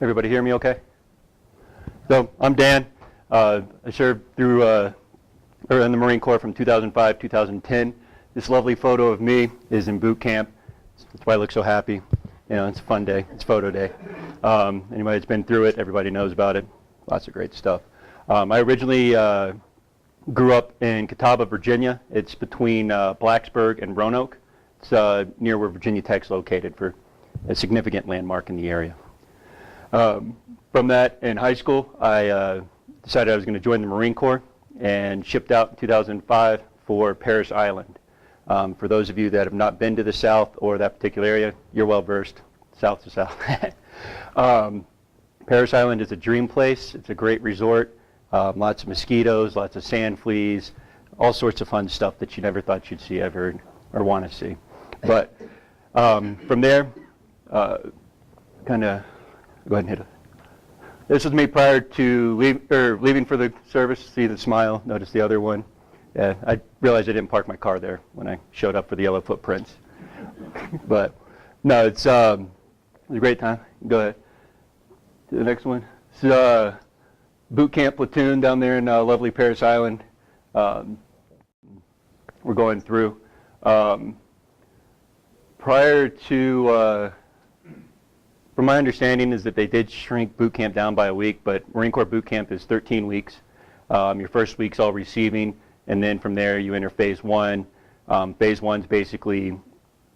Everybody hear me okay? So I'm Dan. I served through in the Marine Corps from 2005 2010. This lovely photo of me is in boot camp. That's why I look so happy. You know, it's a fun day. It's photo day. Anybody that's been through it, everybody knows about it. Lots of great stuff. I originally grew up in Catawba, Virginia. It's between Blacksburg and Roanoke. It's near where Virginia Tech's located, for a significant landmark in the area. From that, in high school, I decided I was going to join the Marine Corps and shipped out in 2005 for Parris Island. For those of you that have not been to the South or that particular area, you're well versed, south to south. Parris Island is a dream place. It's a great resort. Lots of mosquitoes, lots of sand fleas, all sorts of fun stuff that you never thought you'd see ever or want to see. But from there, kind of go ahead and hit it. This was me prior to leaving for the service. See the smile, notice the other one. Yeah, I realized I didn't park my car there when I showed up for the yellow footprints. But no, it was a great time. Go ahead to the next one. It's boot camp platoon down there in lovely Parris Island. We're going through. Prior to, from my understanding, is that they did shrink boot camp down by a week, but Marine Corps boot camp is 13 weeks. Your first week's all receiving, and then from there you enter phase one. Phase one's basically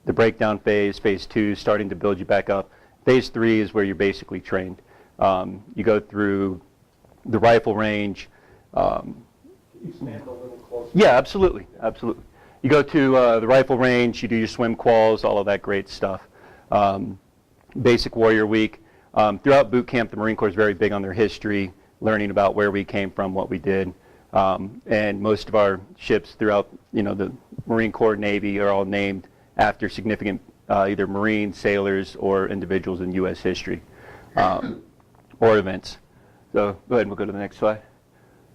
the breakdown phase. Phase two is starting to build you back up. Phase three is where you're basically trained. You go through the rifle range. You stand a little closer. Yeah, absolutely, absolutely. You go to the rifle range, you do your swim quals, all of that great stuff. Basic warrior week. Throughout boot camp, the Marine Corps is very big on their history, learning about where we came from, what we did. And most of our ships throughout, the Marine Corps, Navy are all named after significant either Marine sailors or individuals in U.S. history or events. So go ahead and we'll go to the next slide.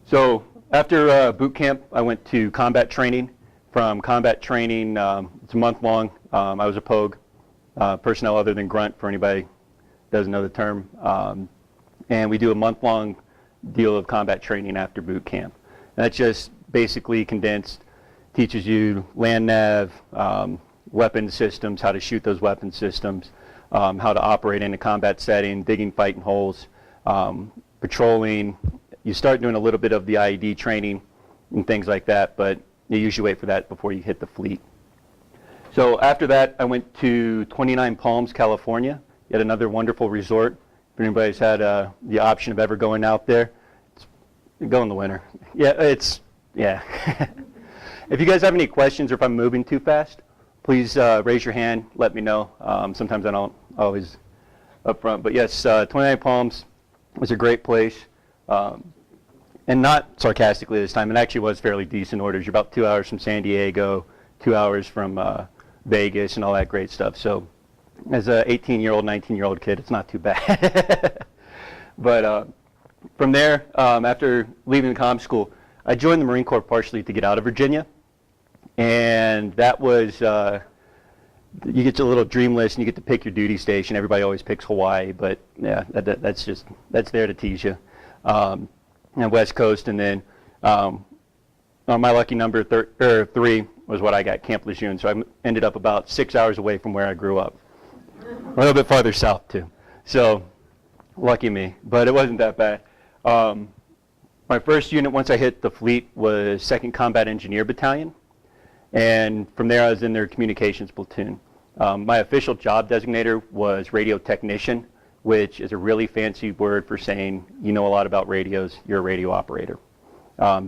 So after boot camp, I went to combat training. From combat training, it's a month long. I was a POG, personnel other than grunt, for anybody who doesn't know the term. And we do a month-long deal of combat training after boot camp. And that's just basically condensed, teaches you land nav, weapon systems, how to shoot those weapon systems, how to operate in a combat setting, digging, fighting holes, patrolling. You start doing a little bit of the IED training and things like that, but you usually wait for that before you hit the fleet. So after that, I went to 29 Palms, California, yet another wonderful resort. If anybody's had the option of ever going out there, go in the winter. Yeah. If you guys have any questions or if I'm moving too fast, please raise your hand, let me know. Sometimes I don't always up front. But yes, 29 Palms was a great place. And not sarcastically this time, it actually was fairly decent orders. You're about 2 hours from San Diego, 2 hours from Vegas and all that great stuff. So as a 18-year-old, 19-year-old kid, it's not too bad. But from there, after leaving the comm school, I joined the Marine Corps partially to get out of Virginia. And that was, you get your little dream list and you get to pick your duty station. Everybody always picks Hawaii, but yeah, that's there to tease you. And West Coast, and then my lucky number 3 was what I got, Camp Lejeune. So I ended up about 6 hours away from where I grew up. A little bit farther south too. So lucky me, but it wasn't that bad. My first unit once I hit the fleet was 2nd Combat Engineer Battalion. And from there I was in their communications platoon. My official job designator was radio technician, which is a really fancy word for saying you know a lot about radios, you're a radio operator.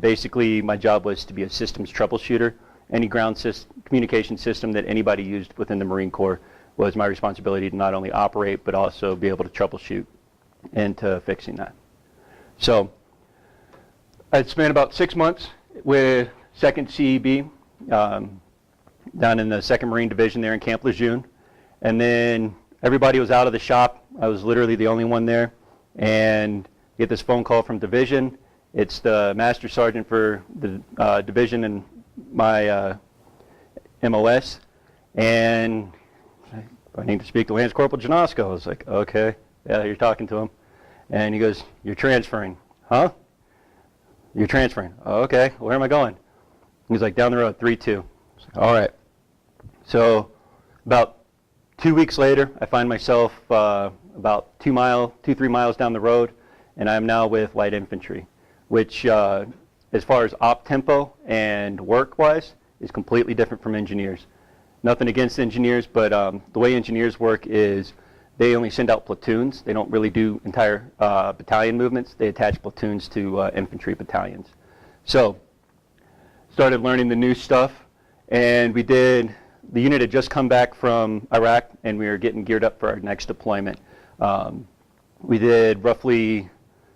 Basically, my job was to be a systems troubleshooter. Any ground communication system that anybody used within the Marine Corps was my responsibility to not only operate, but also be able to troubleshoot into fixing that. So I spent about 6 months with 2nd CEB down in the 2nd Marine Division there in Camp Lejeune. And then everybody was out of the shop. I was literally the only one there, and get this phone call from division. It's the master sergeant for the division and my MOS, and I need to speak to Lance Corporal Janosko. I was like, okay, Yeah, you're talking to him. And he goes, you're transferring. Huh? You're transferring. Oh, okay. Where am I going? He's like, down the road, 3-2. All right. So about 2 weeks later, I find myself about 3 miles down the road, and I'm now with light infantry, which as far as op tempo and work-wise is completely different from engineers. Nothing against engineers, but the way engineers work is they only send out platoons. They don't really do entire battalion movements. They attach platoons to infantry battalions. So started learning the new stuff, and the unit had just come back from Iraq, and we were getting geared up for our next deployment. We did roughly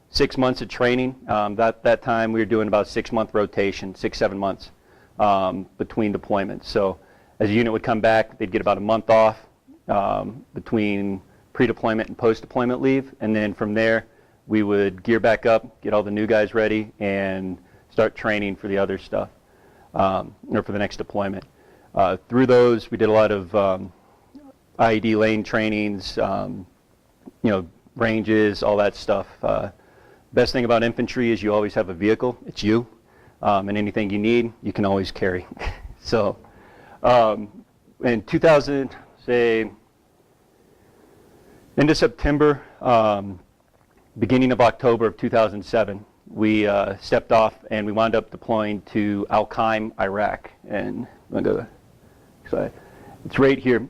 6 months of training. That time we were doing about 6-month rotation, 6-7 months between deployments. So as a unit would come back, they'd get about a month off between pre-deployment and post-deployment leave, and then from there we would gear back up, get all the new guys ready, and start training for the other stuff, or for the next deployment. Through those, we did a lot of IED lane trainings, ranges, all that stuff. Best thing about infantry is you always have a vehicle. It's you, and anything you need, you can always carry. So in 2000, say, end of September, beginning of October of 2007, we stepped off and we wound up deploying to Al-Qaim, Iraq. And I'm going to go, it's right here.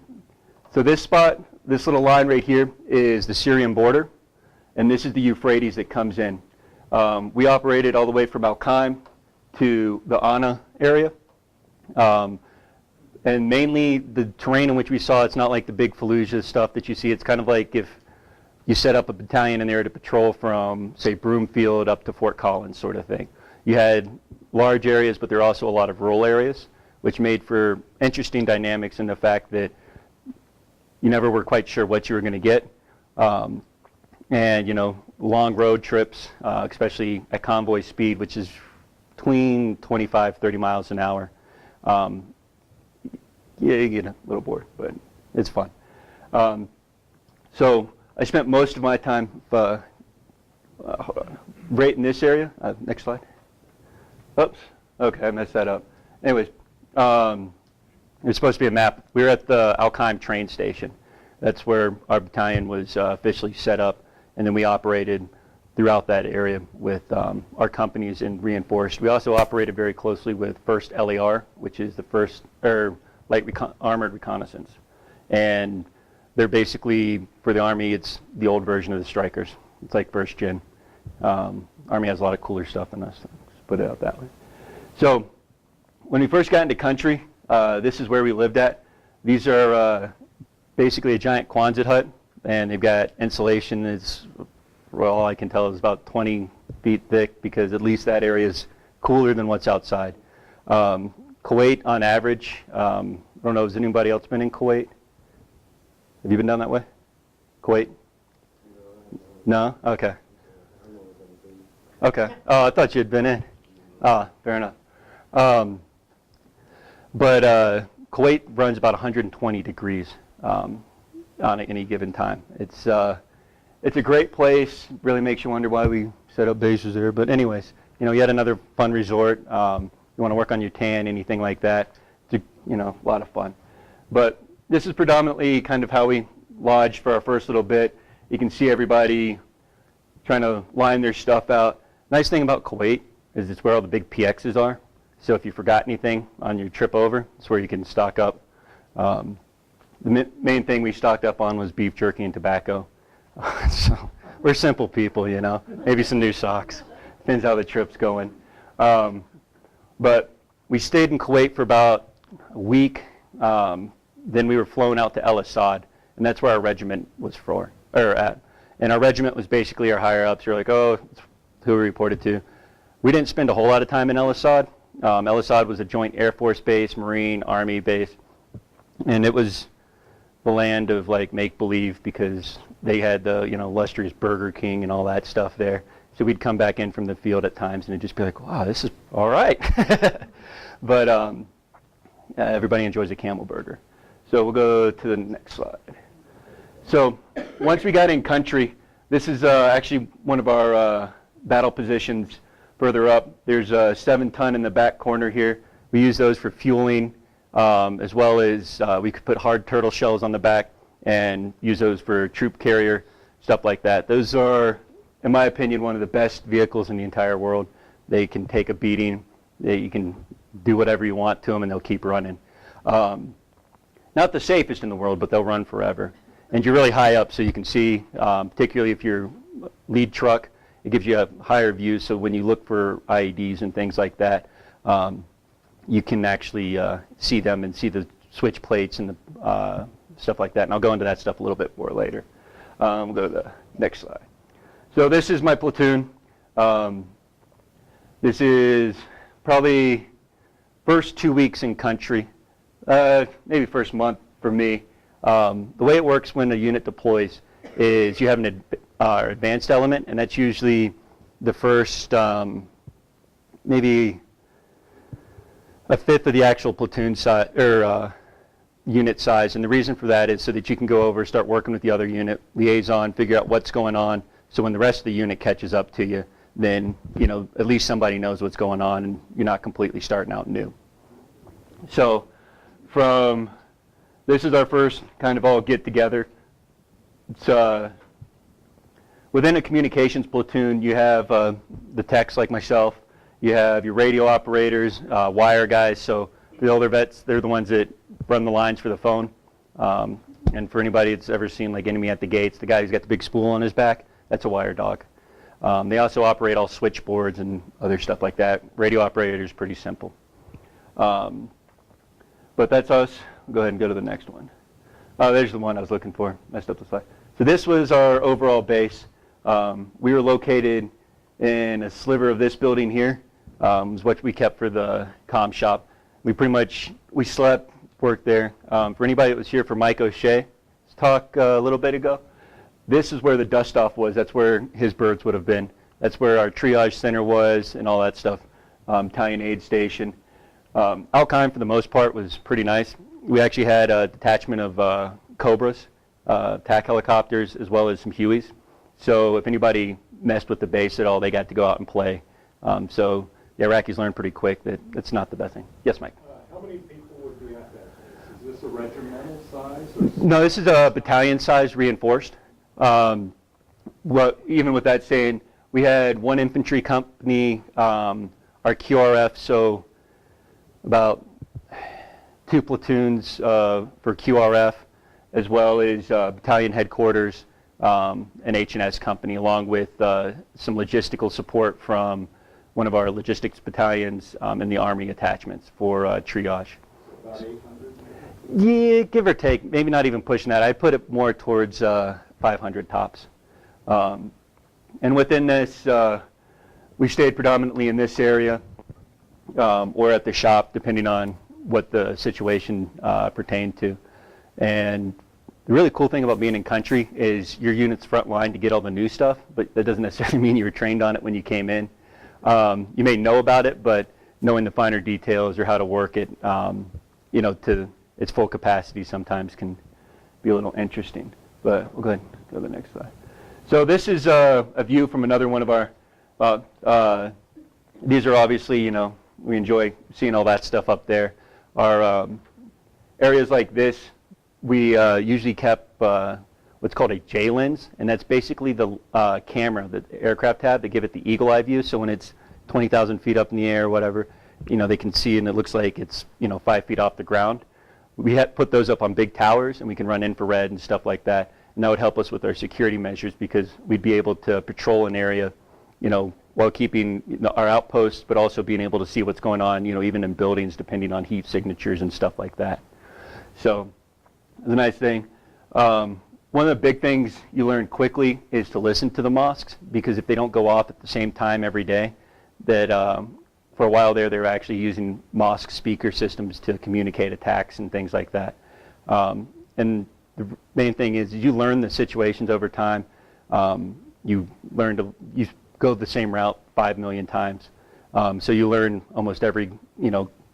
So this spot, this little line right here is the Syrian border, and this is the Euphrates that comes in. We operated all the way from Al-Qaim to the Anna area. And mainly the terrain in which we saw, it's not like the big Fallujah stuff that you see. It's kind of like if you set up a battalion in there to patrol from, say, Broomfield up to Fort Collins sort of thing. You had large areas, but there are also a lot of rural areas, which made for interesting dynamics in the fact that you never were quite sure what you were going to get. And, long road trips, especially at convoy speed, which is between 25, 30 miles an hour. Yeah, you get a little bored, but it's fun. So I spent most of my time right in this area. Next slide. Oops. Okay, I messed that up. Anyways, there's supposed to be a map. We were at the Al-Qaim train station. That's where our battalion was officially set up, and then we operated throughout that area with our companies and reinforced. We also operated very closely with 1st LAR, which is the first light armored reconnaissance. And they're basically, for the Army, it's the old version of the Strikers. It's like 1st Gen. Army has a lot of cooler stuff than us. Let's put it out that way. So when we first got into country, this is where we lived at. These are basically a giant Quonset hut, and they've got insulation. It's, well, all I can tell is about 20 feet thick, because at least that area is cooler than what's outside. Kuwait, on average, I don't know, has anybody else been in Kuwait? Have you been down that way? Kuwait? No? Okay. Okay. Oh, I thought you had been in. Ah, fair enough. But Kuwait runs about 120 degrees on any given time. It's a great place. Really makes you wonder why we set up bases there. But anyways, yet another fun resort. You want to work on your tan, anything like that. It's a lot of fun. But this is predominantly kind of how we lodged for our first little bit. You can see everybody trying to line their stuff out. Nice thing about Kuwait is it's where all the big PXs are. So if you forgot anything on your trip over, it's where you can stock up. The main thing we stocked up on was beef jerky and tobacco. So we're simple people, Maybe some new socks. Depends how the trip's going. But we stayed in Kuwait for about a week. Then we were flown out to El Asad, and that's where our regiment was at. And our regiment was basically our higher ups. You're like, oh, it's who we reported to. We didn't spend a whole lot of time in El Asad. El Asad was a joint Air Force base, Marine, Army base, and it was the land of like make-believe, because they had the illustrious Burger King and all that stuff there. So we'd come back in from the field at times and it'd just be like, wow, this is all right. But everybody enjoys a camel burger. So we'll go to the next slide. So once we got in country, this is actually one of our battle positions further up. There's a 7-ton in the back corner here. We use those for fueling, as well as we could put hard turtle shells on the back and use those for troop carrier, stuff like that. Those are, in my opinion, one of the best vehicles in the entire world. They can take a beating. You can do whatever you want to them, and they'll keep running. Not the safest in the world, but they'll run forever. And you're really high up, so you can see, particularly if you're lead truck, it gives you a higher view, so when you look for IEDs and things like that, you can actually see them and see the switch plates and the stuff like that. And I'll go into that stuff a little bit more later. We'll go to the next slide. So this is my platoon. This is probably first 2 weeks in country, maybe first month for me. The way it works when a unit deploys is you have an advanced element, and that's usually the first maybe a fifth of the actual platoon size or unit size. And the reason for that is so that you can go over, start working with the other unit, liaison, figure out what's going on. So when the rest of the unit catches up to you, then at least somebody knows what's going on, and you're not completely starting out new. So this is our first kind of all get together. It's within a communications platoon, you have the techs like myself. You have your radio operators, wire guys. So the older vets, they're the ones that run the lines for the phone. And for anybody that's ever seen like Enemy at the Gates, the guy who's got the big spool on his back, that's a wire dog. They also operate all switchboards and other stuff like that. Radio operator is pretty simple. But that's us. Go ahead and go to the next one. There's the one I was looking for. Messed up the slide. So this was our overall base. We were located in a sliver of this building here. Was what we kept for the comm shop. We slept, worked there. For anybody that was here for Mike O'Shea's talk a little bit ago, this is where the dust off was. That's where his birds would have been. That's where our triage center was and all that stuff. Battalion aid station. Al-Qaim, for the most part, was pretty nice. We actually had a detachment of Cobras, attack helicopters, as well as some Hueys. So if anybody messed with the base at all, they got to go out and play. So the Iraqis learned pretty quick that that's not the best thing. Yes, Mike? How many people would be at that base? Is this a regimental size? Or No, this is a battalion size reinforced. Even with that saying, we had one infantry company, our QRF, so about 2 platoons for QRF, as well as battalion headquarters, an H&S company, along with some logistical support from one of our logistics battalions in the Army attachments for triage. about 800? Yeah, give or take, maybe not even pushing that. I put it more towards 500 tops. And within this, we stayed predominantly in this area or at the shop, depending on what the situation pertained to. And the really cool thing about being in country is your unit's front line to get all the new stuff, but that doesn't necessarily mean you were trained on it when you came in. You may know about it, but knowing the finer details or how to work it, to its full capacity sometimes can be a little interesting. But we'll go ahead and go to the next slide. So this is a view from another one of our, these are obviously, we enjoy seeing all that stuff up there. Our areas like this, we usually kept what's called a J-lens, and that's basically the camera that the aircraft have. They give it the eagle eye view, so when it's 20,000 feet up in the air or whatever, they can see and it looks like it's 5 feet off the ground. We had put those up on big towers, and we can run infrared and stuff like that, and that would help us with our security measures because we'd be able to patrol an area, while keeping our outposts, but also being able to see what's going on, even in buildings, depending on heat signatures and stuff like that. So, it's a nice thing. One of the big things you learn quickly is to listen to the mosques, because if they don't go off at the same time every day, that for a while there, they were actually using mosque speaker systems to communicate attacks and things like that. And the main thing is you learn the situations over time. You go the same route 5 million times. So you learn almost every,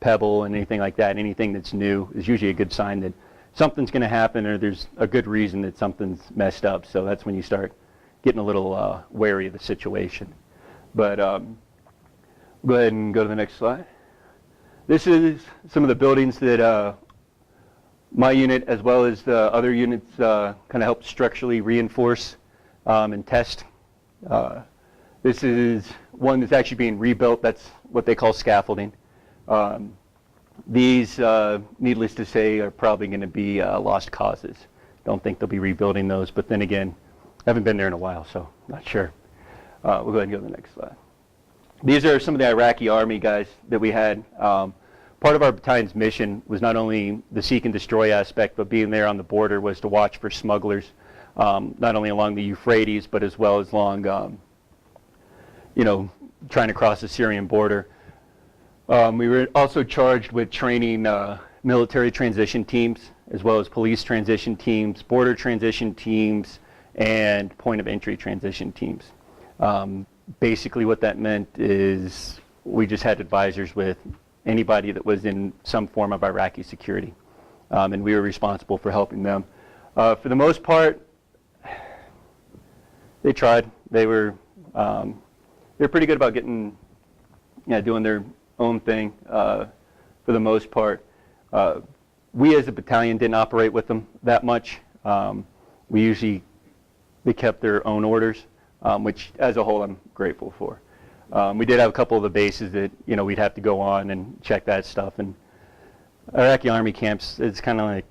pebble and anything like that. Anything that's new is usually a good sign that something's going to happen, or there's a good reason that something's messed up. So that's when you start getting a little wary of the situation. But go ahead and go to the next slide. This is some of the buildings that my unit, as well as the other units, kind of help structurally reinforce and test. This is one that's actually being rebuilt. That's what they call scaffolding. These, needless to say, are probably going to be lost causes. Don't think they'll be rebuilding those, but then again, I haven't been there in a while, so not sure. We'll go ahead and go to the next slide. These are some of the Iraqi Army guys that we had. Part of our battalion's mission was not only the seek and destroy aspect, but being there on the border was to watch for smugglers, not only along the Euphrates, but as well as along, trying to cross the Syrian border. We were also charged with training military transition teams, as well as police transition teams, border transition teams, and point of entry transition teams. Basically what that meant is we just had advisors with anybody that was in some form of Iraqi security, and we were responsible for helping them. For the most part, they tried. They were pretty good about doing their own thing for the most part. We as a battalion didn't operate with them that much. They kept their own orders, which as a whole I'm grateful for. We did have a couple of the bases that we'd have to go on and check that stuff, and Iraqi Army camps, it's kind of like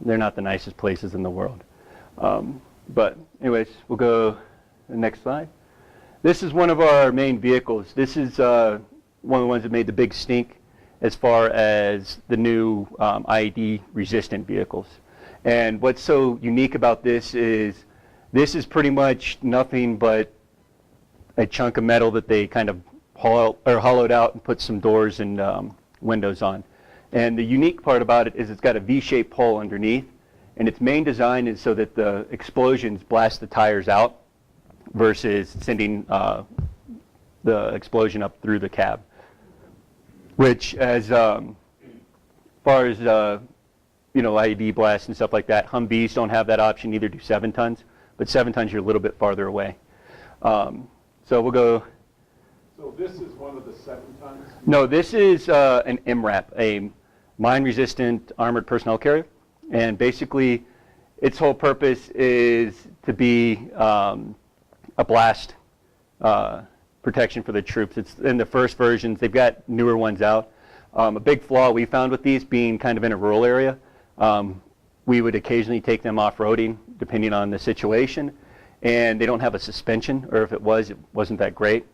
they're not the nicest places in the world. But anyways, we'll go to the next slide. This is one of our main vehicles. This is one of the ones that made the big stink as far as the new IED resistant vehicles. And what's so unique about this is pretty much nothing but a chunk of metal that they kind of hollowed out and put some doors and windows on. And the unique part about it is it's got a V-shaped hole underneath, and its main design is so that the explosions blast the tires out versus sending the explosion up through the cab. Which, as far as IED blasts and stuff like that, Humvees don't have that option. Neither do 7 tons, but 7 tons you're a little bit farther away. So we'll go. So this is one of the 7 tons? No, this is an MRAP, a mine-resistant armored personnel carrier, and basically its whole purpose is to be a blast protection for the troops. It's in the first versions. They've got newer ones out. A big flaw we found with these, being kind of in a rural area, we would occasionally take them off-roading depending on the situation, and they don't have a suspension, or if it was, it wasn't that great.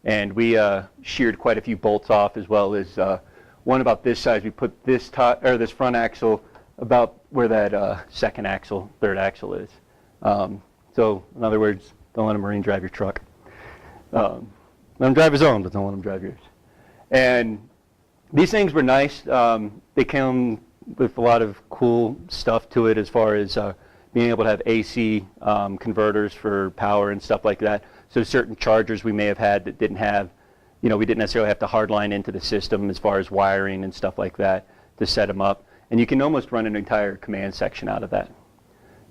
And we sheared quite a few bolts off, as well as one about this size. We put this this front axle about where that second axle, third axle is. So in other words, don't let a Marine drive your truck. Let him drive his own, but don't let him drive yours. And these things were nice. They come with a lot of cool stuff to it, as far as being able to have AC converters for power and stuff like that. So certain chargers we may have had that didn't have, we didn't necessarily have to hardline into the system as far as wiring and stuff like that to set them up. And you can almost run an entire command section out of that.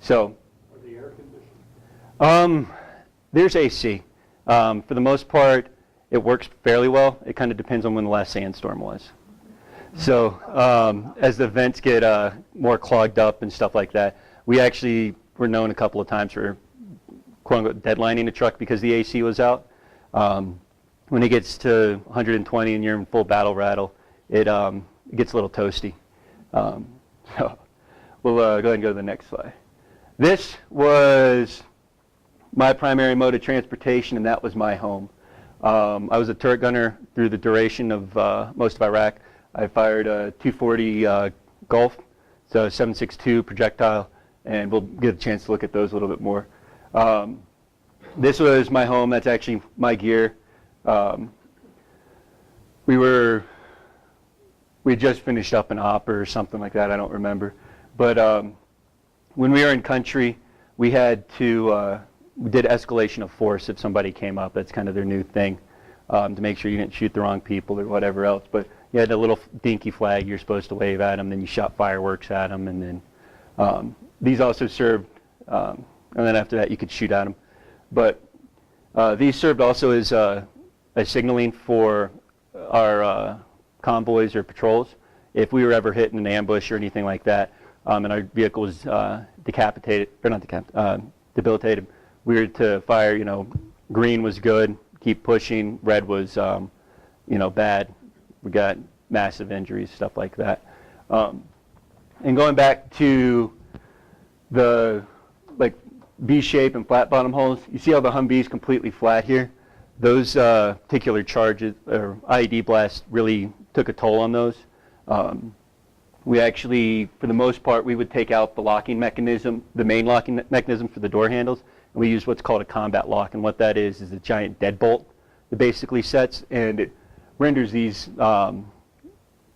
So. Are they air conditioned? There's AC. For the most part, it works fairly well. It kind of depends on when the last sandstorm was. So as the vents get more clogged up and stuff like that, we actually were known a couple of times for quote-unquote deadlining a truck because the AC was out. When it gets to 120 and you're in full battle rattle, it gets a little toasty. So we'll go ahead and go to the next slide. This was my primary mode of transportation, and that was my home. I was a turret gunner through the duration of most of Iraq. I fired a 240 Gulf, so 7.62 projectile, and we'll get a chance to look at those a little bit more. This was my home. That's actually my gear. We had just finished up an op or something like that. I don't remember. But when we were in country, we had to we did escalation of force if somebody came up. That's kind of their new thing, to make sure you didn't shoot the wrong people or whatever else. But you had a little dinky flag you're supposed to wave at them, then you shot fireworks at them, and then these also served, and then after that you could shoot at them. But these served also as signaling for our convoys or patrols. If we were ever hit in an ambush or anything like that, and our vehicle was debilitated, we were to fire, green was good, keep pushing, red was, bad. We got massive injuries, stuff like that. And going back to the V-shape and flat bottom holes, you see how the Humvee's completely flat here? Those particular charges or IED blasts really took a toll on those. We actually, for the most part, we would take out the locking mechanism, the main locking mechanism for the door handles, and we use what's called a combat lock. And what that is a giant deadbolt that basically sets, and it renders these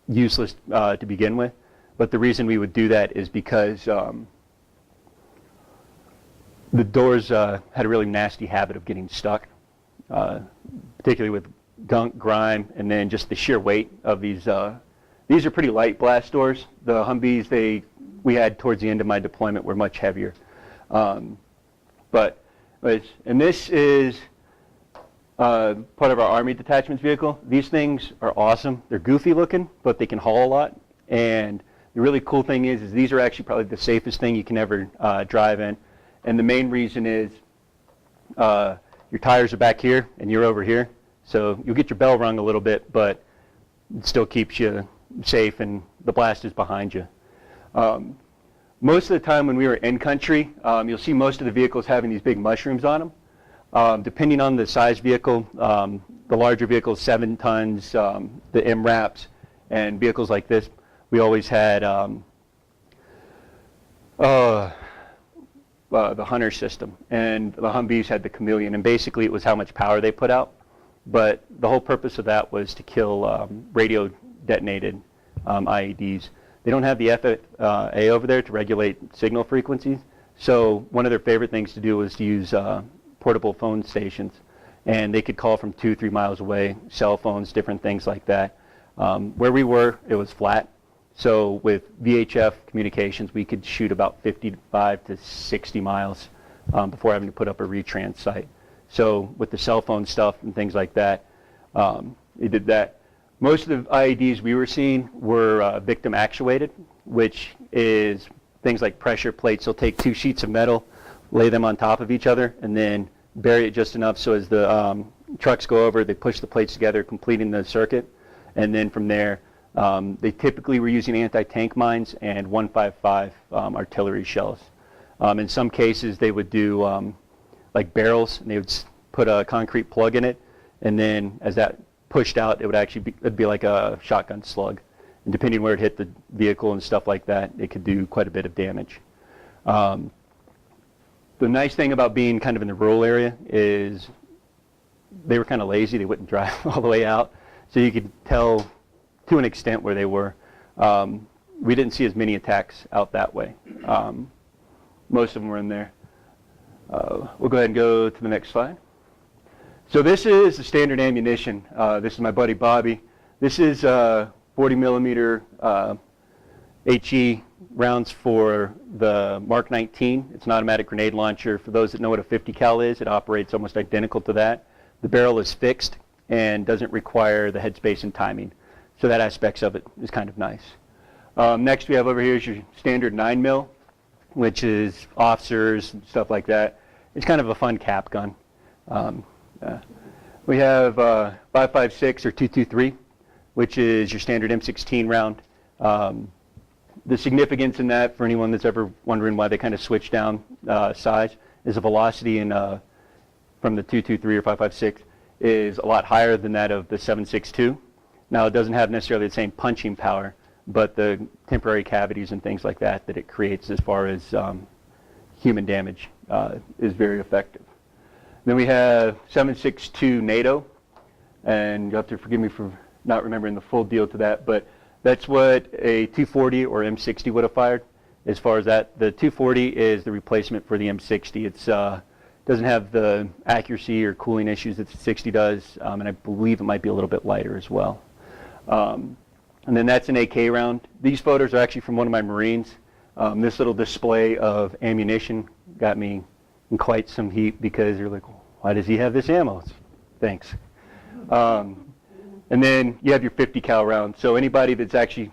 useless to begin with. But the reason we would do that is because the doors had a really nasty habit of getting stuck, particularly with gunk, grime, and then just the sheer weight of these. These are pretty light blast doors. The Humvees we had towards the end of my deployment were much heavier. And this is part of our Army detachment's vehicle. These things are awesome. They're goofy looking, but they can haul a lot. And the really cool thing is these are actually probably the safest thing you can ever drive in. And the main reason is your tires are back here and you're over here. So you'll get your bell rung a little bit, but it still keeps you safe, and the blast is behind you. Most of the time when we were in country, you'll see most of the vehicles having these big mushrooms on them. Depending on the size vehicle, the larger vehicles, 7 tons, the MRAPs, and vehicles like this, we always had the Hunter system, and the Humvees had the Chameleon, and basically it was how much power they put out. But the whole purpose of that was to kill radio detonated IEDs. They don't have the FAA over there to regulate signal frequencies, so one of their favorite things to do was to use portable phone stations, and they could call from 2-3 miles away, cell phones, different things like that. Where we were, it was flat, so with VHF communications we could shoot about 55 to 60 miles before having to put up a retrans site. So with the cell phone stuff and things like that, they did that. Most of the IEDs we were seeing were victim actuated, which is things like pressure plates. They'll take 2 sheets of metal, lay them on top of each other, and then bury it just enough so as the trucks go over, they push the plates together, completing the circuit. And then from there, they typically were using anti-tank mines and 155 artillery shells. In some cases, they would do like barrels, and they would put a concrete plug in it, and then as that pushed out, it would actually it'd be like a shotgun slug. And depending where it hit the vehicle and stuff like that, it could do quite a bit of damage. The nice thing about being kind of in the rural area is they were kind of lazy. They wouldn't drive all the way out, so you could tell to an extent where they were. We didn't see as many attacks out that way. Most of them were in there. We'll go ahead and go to the next slide. So this is the standard ammunition. This is my buddy Bobby. This is 40 millimeter HE rounds for the Mark 19. It's an automatic grenade launcher. For those that know what a 50 cal is, it operates almost identical to that. The barrel is fixed and doesn't require the headspace and timing. So that aspects of it is kind of nice. Next we have over here is your standard 9 mil, which is officers and stuff like that. It's kind of a fun cap gun. We have 5.56 or 223, which is your standard M16 round. The significance in that, for anyone that's ever wondering why they kind of switch down size, is the velocity in, from the 223 or 5.56 is a lot higher than that of the 7.62. Now, it doesn't have necessarily the same punching power, but the temporary cavities and things like that that it creates as far as human damage is very effective. Then we have 7.62 NATO, and you'll have to forgive me for not remembering the full deal to that, but that's what a 240 or M60 would have fired. As far as that, the 240 is the replacement for the M60. It's doesn't have the accuracy or cooling issues that the 60 does, and I believe it might be a little bit lighter as well. And then that's an AK round. These photos are actually from one of my Marines. This little display of ammunition got me in quite some heat because they're like, why does he have this ammo? Thanks. And then you have your 50 cal round. So anybody that's actually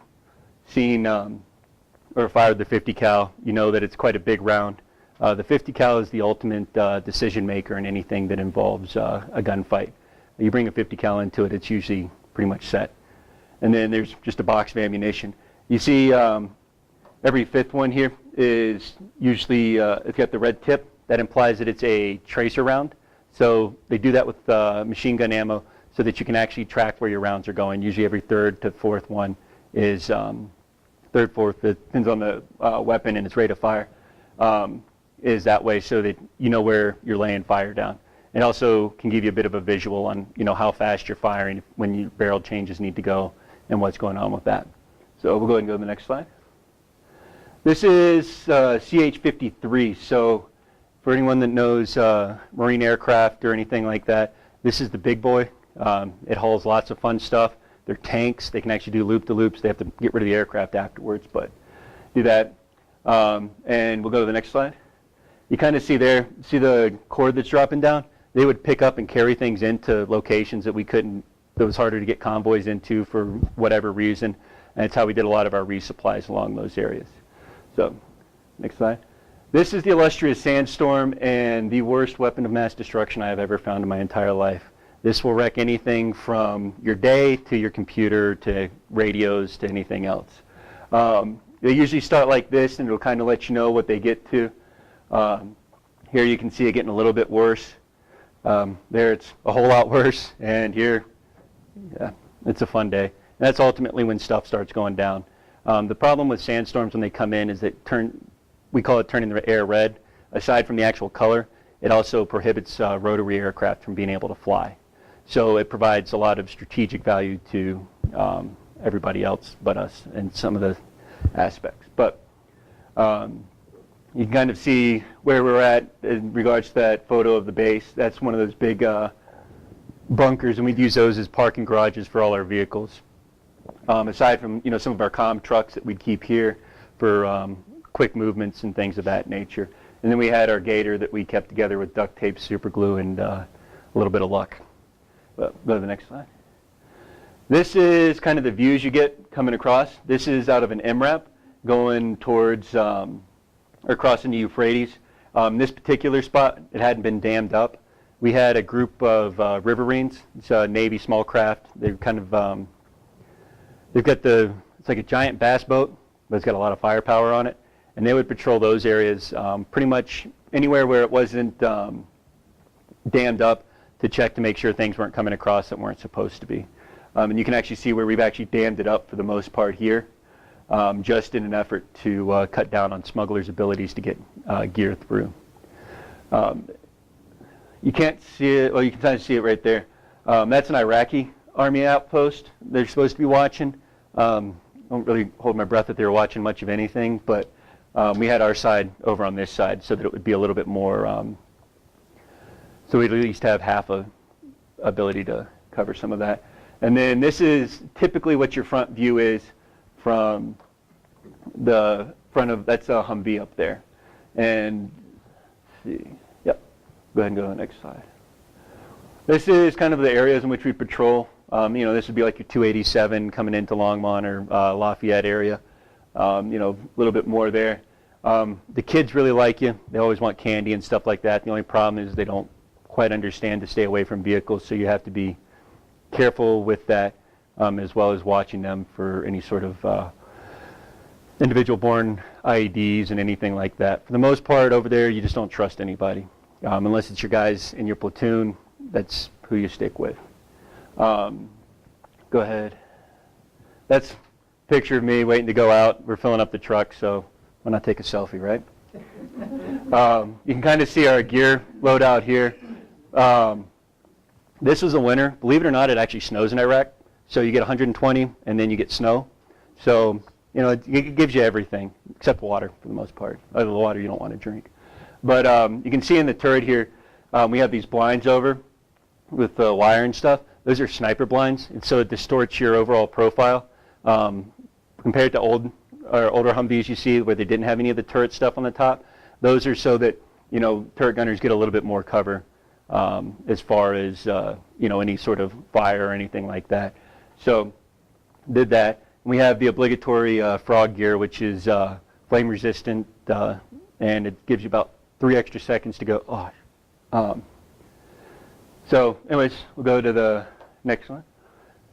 seen or fired the 50 cal, you know that it's quite a big round. The 50 cal is the ultimate decision maker in anything that involves a gunfight. You bring a 50 cal into it, it's usually pretty much set. And then there's just a box of ammunition. You see every fifth one here is usually, it's got the red tip. That implies that it's a tracer round. So they do that with machine gun ammo so that you can actually track where your rounds are going. Usually every third to fourth one is, third, fourth, it depends on the weapon and its rate of fire, is that way so that you know where you're laying fire down. It also can give you a bit of a visual on how fast you're firing, when your barrel changes need to go, and what's going on with that. So we'll go ahead and go to the next slide. This is CH-53. So for anyone that knows Marine aircraft or anything like that, this is the big boy. It hauls lots of fun stuff. They're tanks. They can actually do loop-to-loops. They have to get rid of the aircraft afterwards, but do that. And we'll go to the next slide. You kind of see there, see the cord that's dropping down? They would pick up and carry things into locations that we couldn't, that was harder to get convoys into for whatever reason. And it's how we did a lot of our resupplies along those areas. So, next slide. This is the illustrious Sandstorm, and the worst weapon of mass destruction I have ever found in my entire life. This will wreck anything from your day to your computer to radios to anything else. They usually start like this, and it'll kind of let you know what they get to. Here you can see it getting a little bit worse. There it's a whole lot worse, and here, yeah, it's a fun day. And that's ultimately when stuff starts going down. The problem with sandstorms when they come in is that we call it turning the air red. Aside from the actual color, it also prohibits rotary aircraft from being able to fly. So it provides a lot of strategic value to everybody else but us in some of the aspects. But you can kind of see where we're at in regards to that photo of the base. That's one of those big bunkers, and we'd use those as parking garages for all our vehicles. Aside from some of our comm trucks that we'd keep here for quick movements and things of that nature. And then we had our gator that we kept together with duct tape, super glue, and a little bit of luck. But go to the next slide. This is kind of the views you get coming across. This is out of an MRAP going towards or crossing the Euphrates. This particular spot, it hadn't been dammed up. We had a group of riverines. It's a Navy small craft. They've kind of they've got it's like a giant bass boat, but it's got a lot of firepower on it. And they would patrol those areas pretty much anywhere where it wasn't dammed up to check to make sure things weren't coming across that weren't supposed to be. And you can actually see where we've actually dammed it up for the most part here, just in an effort to cut down on smugglers' abilities to get gear through. You can't see it, well, you can kind of see it right there. That's an Iraqi Army outpost they're supposed to be watching. I don't really hold my breath that they were watching much of anything, but we had our side over on this side so that it would be a little bit more, so we'd at least have half a ability to cover some of that. And then this is typically what your front view is from the front of, that's a Humvee up there. And let's see, yep, go ahead and go to the next slide. This is kind of the areas in which we patrol. This would be like your 287 coming into Longmont or Lafayette area. A little bit more there. The kids really like you. They always want candy and stuff like that. The only problem is they don't quite understand to stay away from vehicles, so you have to be careful with that, as well as watching them for any sort of individual born IEDs and anything like that. For the most part over there, you just don't trust anybody. Unless it's your guys in your platoon, that's who you stick with. Go ahead. That's a picture of me waiting to go out. We're filling up the truck, so why not take a selfie, right? You can kind of see our gear load out here. This was the winter. Believe it or not, it actually snows in Iraq. So you get 120 and then you get snow. So, it gives you everything except water for the most part. Other than the water you don't want to drink. But you can see in the turret here, we have these blinds over with the wire and stuff. Those are sniper blinds, and so it distorts your overall profile. Compared to older Humvees you see where they didn't have any of the turret stuff on the top, those are so that, turret gunners get a little bit more cover as far as, any sort of fire or anything like that. So did that. We have the obligatory frog gear, which is flame resistant, and it gives you about 3 extra seconds to go, so anyways, we'll go to the next one.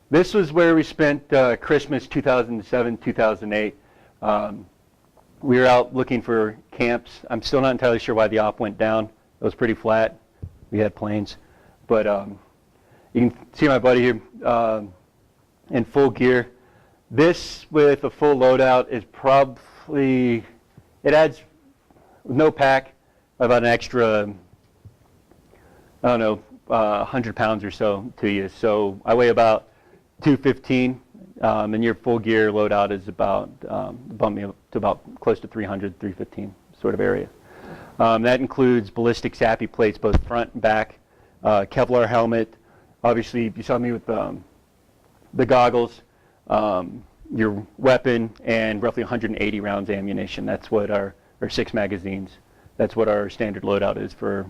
This was where we spent Christmas 2007, 2008. We were out looking for camps. I'm still not entirely sure why the op went down. It was pretty flat. We had planes. But you can see my buddy here in full gear. This with a full loadout is probably, it adds, with no pack, about an extra, 100 pounds or so to you. So I weigh about 215, and your full gear loadout is about, bump me up to about close to 300, 315 sort of area. That includes ballistic SAPI plates, both front and back, Kevlar helmet. Obviously, you saw me with the goggles, your weapon, and roughly 180 rounds ammunition. That's what our 6 magazines. That's what our standard loadout is for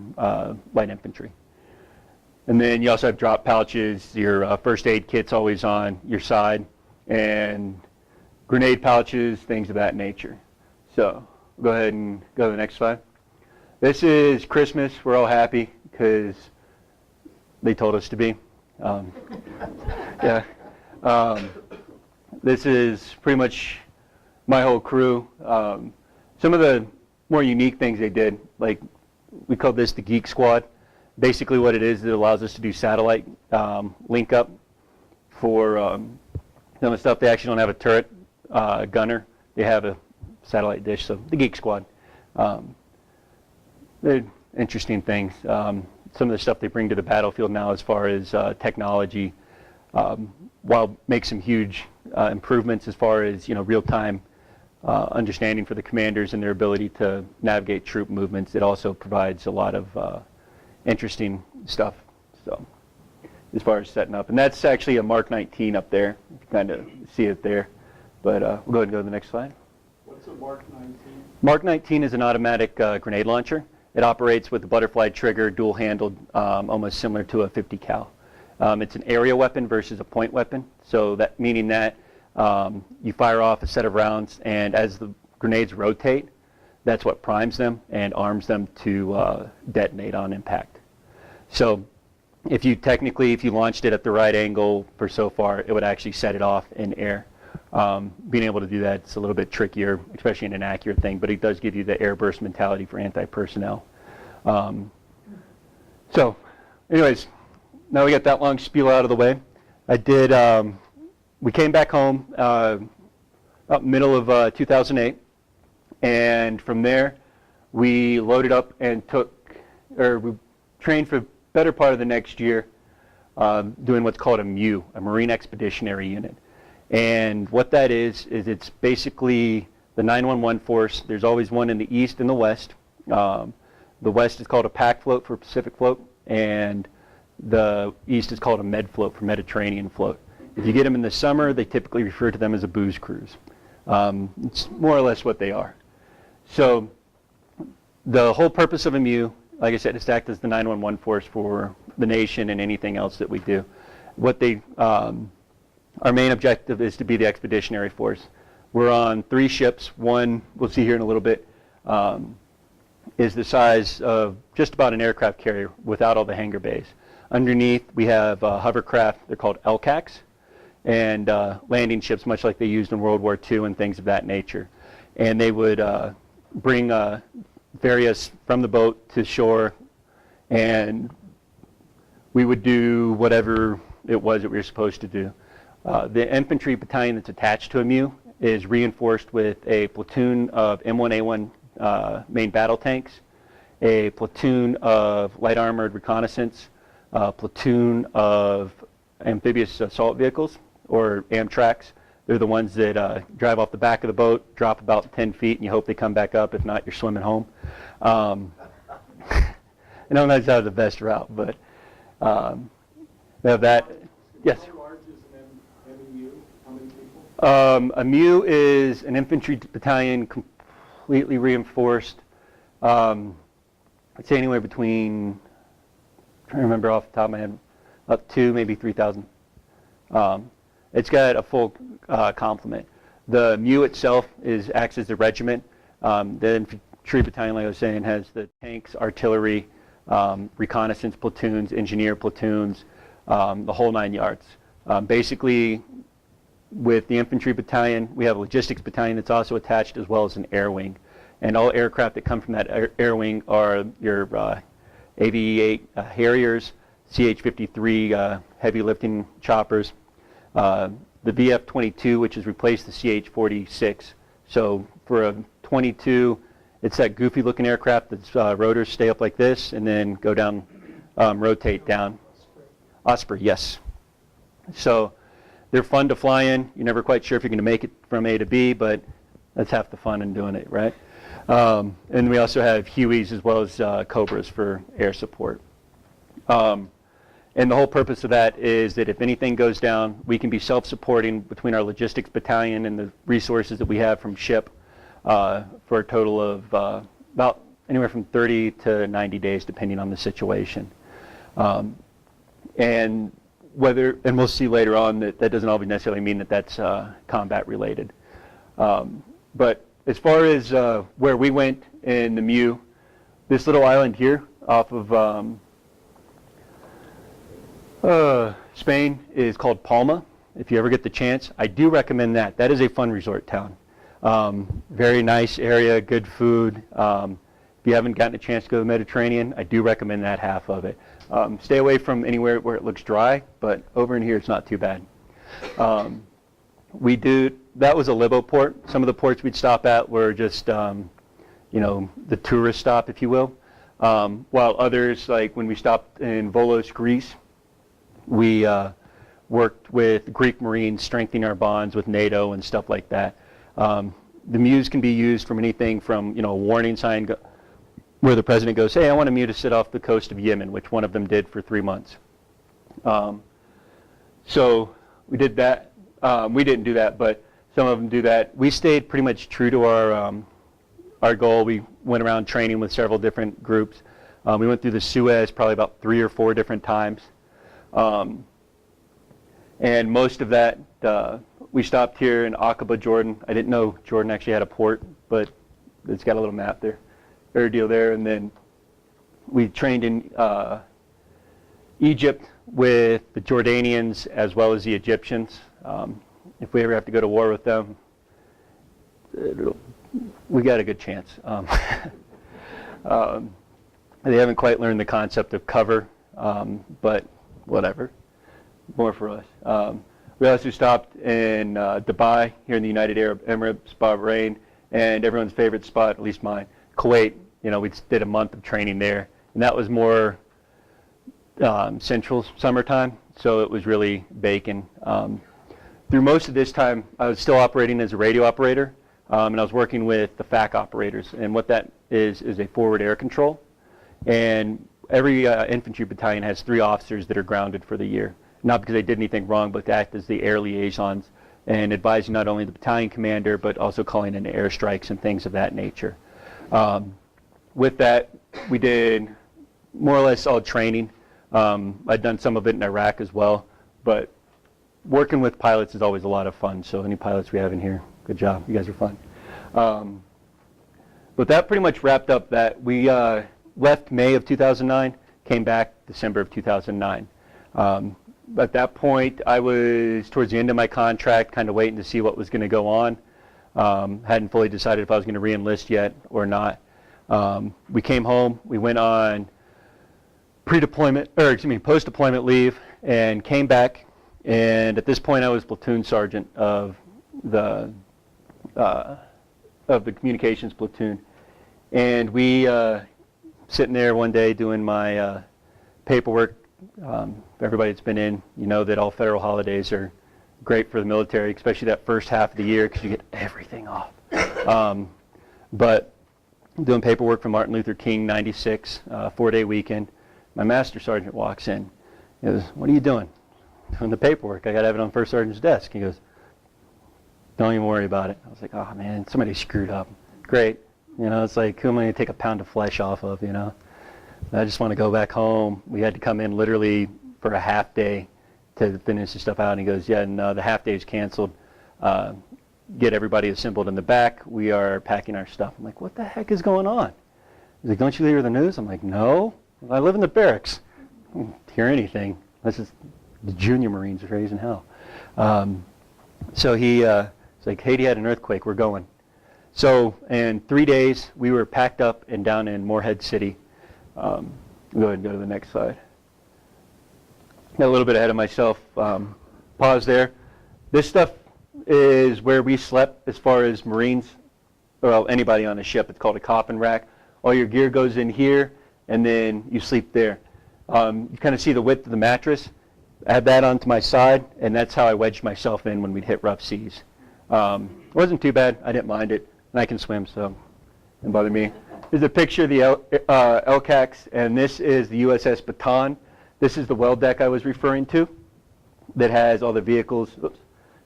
light infantry. And then you also have drop pouches, your first aid kit's always on your side, and grenade pouches, things of that nature. So go ahead and go to the next slide. This is Christmas. We're all happy because they told us to be. Yeah. This is pretty much my whole crew. Some of the more unique things they did, like we call this the Geek Squad. Basically what it is, it allows us to do satellite link up for some of the stuff. They actually don't have a turret gunner. They have a satellite dish, so the Geek Squad. They're interesting things. Some of the stuff they bring to the battlefield now as far as technology, while makes some huge improvements as far as real-time understanding for the commanders and their ability to navigate troop movements, it also provides a lot of interesting stuff. So as far as setting up, and that's actually a Mark 19 up there. You can kind of see it there. But we'll go ahead and go to the next slide. What's a Mark 19? Mark 19 is an automatic grenade launcher. It operates with a butterfly trigger, dual-handled, almost similar to a 50 cal. It's an area weapon versus a point weapon. So that meaning that you fire off a set of rounds, and as the grenades rotate, that's what primes them and arms them to detonate on impact. So if you launched it at the right angle for so far, it would actually set it off in air. Being able to do that, it's a little bit trickier, especially in an accurate thing, but it does give you the air burst mentality for anti-personnel. So anyways, now we got that long spiel out of the way. We came back home about middle of 2008, and from there we loaded up and we trained for the better part of the next year doing what's called a MU, a Marine Expeditionary Unit. And what that is it's basically the 911 force. There's always one in the east and the west. The west is called a PAC float for Pacific float, and the east is called a Med float for Mediterranean float. If you get them in the summer, they typically refer to them as a booze cruise. It's more or less what they are. So the whole purpose of a MU, like I said, is to act as the 911 force for the nation and anything else that we do. Our main objective is to be the expeditionary force. We're on 3 ships. One, we'll see here in a little bit, is the size of just about an aircraft carrier without all the hangar bays. Underneath, we have hovercraft. They're called LCACs, and landing ships, much like they used in World War II and things of that nature. And they would bring various from the boat to shore, and we would do whatever it was that we were supposed to do. The infantry battalion that's attached to a MU is reinforced with a platoon of M1A1 main battle tanks, a platoon of light armored reconnaissance, a platoon of amphibious assault vehicles, or Amtraks. They're the ones that drive off the back of the boat, drop about 10 feet, and you hope they come back up. If not, you're swimming home. I know that's not the best route, but they have that. Yes? How large is an MU? How many people? A MEU is an infantry battalion completely reinforced. I'd say anywhere between, I'm trying to remember off the top of my head, up to maybe 3,000. It's got a full complement. The MEU itself acts as the regiment. The infantry battalion, like I was saying, has the tanks, artillery, reconnaissance platoons, engineer platoons, the whole 9 yards. Basically, with the infantry battalion, we have a logistics battalion that's also attached, as well as an air wing. And all aircraft that come from that air wing are your AV-8 Harriers, CH-53 heavy lifting choppers, the VF-22, which has replaced the CH-46. So for a 22, it's that goofy looking aircraft that's rotors stay up like this and then go down, rotate down. Osprey, yes. So they're fun to fly in. You're never quite sure if you're going to make it from A to B, but that's half the fun in doing it, right? And we also have Hueys as well as Cobras for air support. And the whole purpose of that is that if anything goes down, we can be self-supporting between our logistics battalion and the resources that we have from ship for a total of about anywhere from 30 to 90 days, depending on the situation. And we'll see later on that doesn't always necessarily mean that that's combat related. But as far as where we went in the MEU, this little island here off of Spain is called Palma. If you ever get the chance, I do recommend that. That is a fun resort town. Very nice area, good food. If you haven't gotten a chance to go to the Mediterranean, I do recommend that half of it. Stay away from anywhere where it looks dry, but over in here it's not too bad. That was a libo port. Some of the ports we'd stop at were just, the tourist stop, if you will. While others, like when we stopped in Volos, Greece, we worked with Greek Marines, strengthening our bonds with NATO and stuff like that. The MEUs can be used from anything from, a warning sign where the president goes, hey, I want a MEU to sit off the coast of Yemen, which one of them did for 3 months. So we did that. We didn't do that, but some of them do that. We stayed pretty much true to our goal. We went around training with several different groups. We went through the Suez probably about 3 or 4 different times. And most of that, we stopped here in Aqaba, Jordan. I didn't know Jordan actually had a port, but it's got a little map there, or deal there. And then we trained in Egypt with the Jordanians as well as the Egyptians. If we ever have to go to war with them, we got a good chance. They haven't quite learned the concept of cover, but whatever, more for us. We also stopped in Dubai, here in the United Arab Emirates, Bahrain, and everyone's favorite spot, at least mine, Kuwait. We did a month of training there, and that was more central summertime, so it was really baking. Through most of this time, I was still operating as a radio operator, and I was working with the FAC operators, and what that is a forward air control. And every infantry battalion has 3 officers that are grounded for the year, not because they did anything wrong, but to act as the air liaisons and advising not only the battalion commander, but also calling in airstrikes and things of that nature. With that, we did more or less all training. I'd done some of it in Iraq as well, but working with pilots is always a lot of fun. So any pilots we have in here, good job. You guys are fun. But that pretty much wrapped up that. We left May of 2009, came back December of 2009. At that point, I was towards the end of my contract, kind of waiting to see what was going to go on. Hadn't fully decided if I was going to re-enlist yet or not. We came home, we went on post-deployment leave, and came back. And at this point, I was platoon sergeant of the communications platoon. And we sitting there one day doing my paperwork. Everybody that's been in, that all federal holidays are great for the military, especially that first half of the year because you get everything off. But doing paperwork for Martin Luther King 96, 4-day weekend, my master sergeant walks in. He goes, "What are you doing?" "Doing the paperwork. I got to have it on first sergeant's desk." He goes, don't even worry about it. I was like, oh man, somebody screwed up. Great. You know, it's like, who am I going to take a pound of flesh off of, you know? I just want to go back home. We had to come in literally for a half day to finish the stuff out. And he goes, yeah, and the half day is canceled. Get everybody assembled in the back. We are packing our stuff. I'm like, what the heck is going on? He's like, don't you hear the news? I'm like, no. I live in the barracks. I don't hear anything. This is the junior Marines are raising hell. So he's like, Haiti had an earthquake. We're going. So in 3 days, we were packed up and down in Morehead City. Go ahead and go to the next slide. Got a little bit ahead of myself. Pause there. This stuff is where we slept as far as Marines, well, anybody on a ship. It's called a coffin rack. All your gear goes in here, and then you sleep there. You kind of see the width of the mattress. I had that onto my side, and that's how I wedged myself in when we'd hit rough seas. It wasn't too bad. I didn't mind it, and I can swim, so it didn't bother me. There's a picture of the LCACs, and this is the USS Baton. This is the well deck I was referring to that has all the vehicles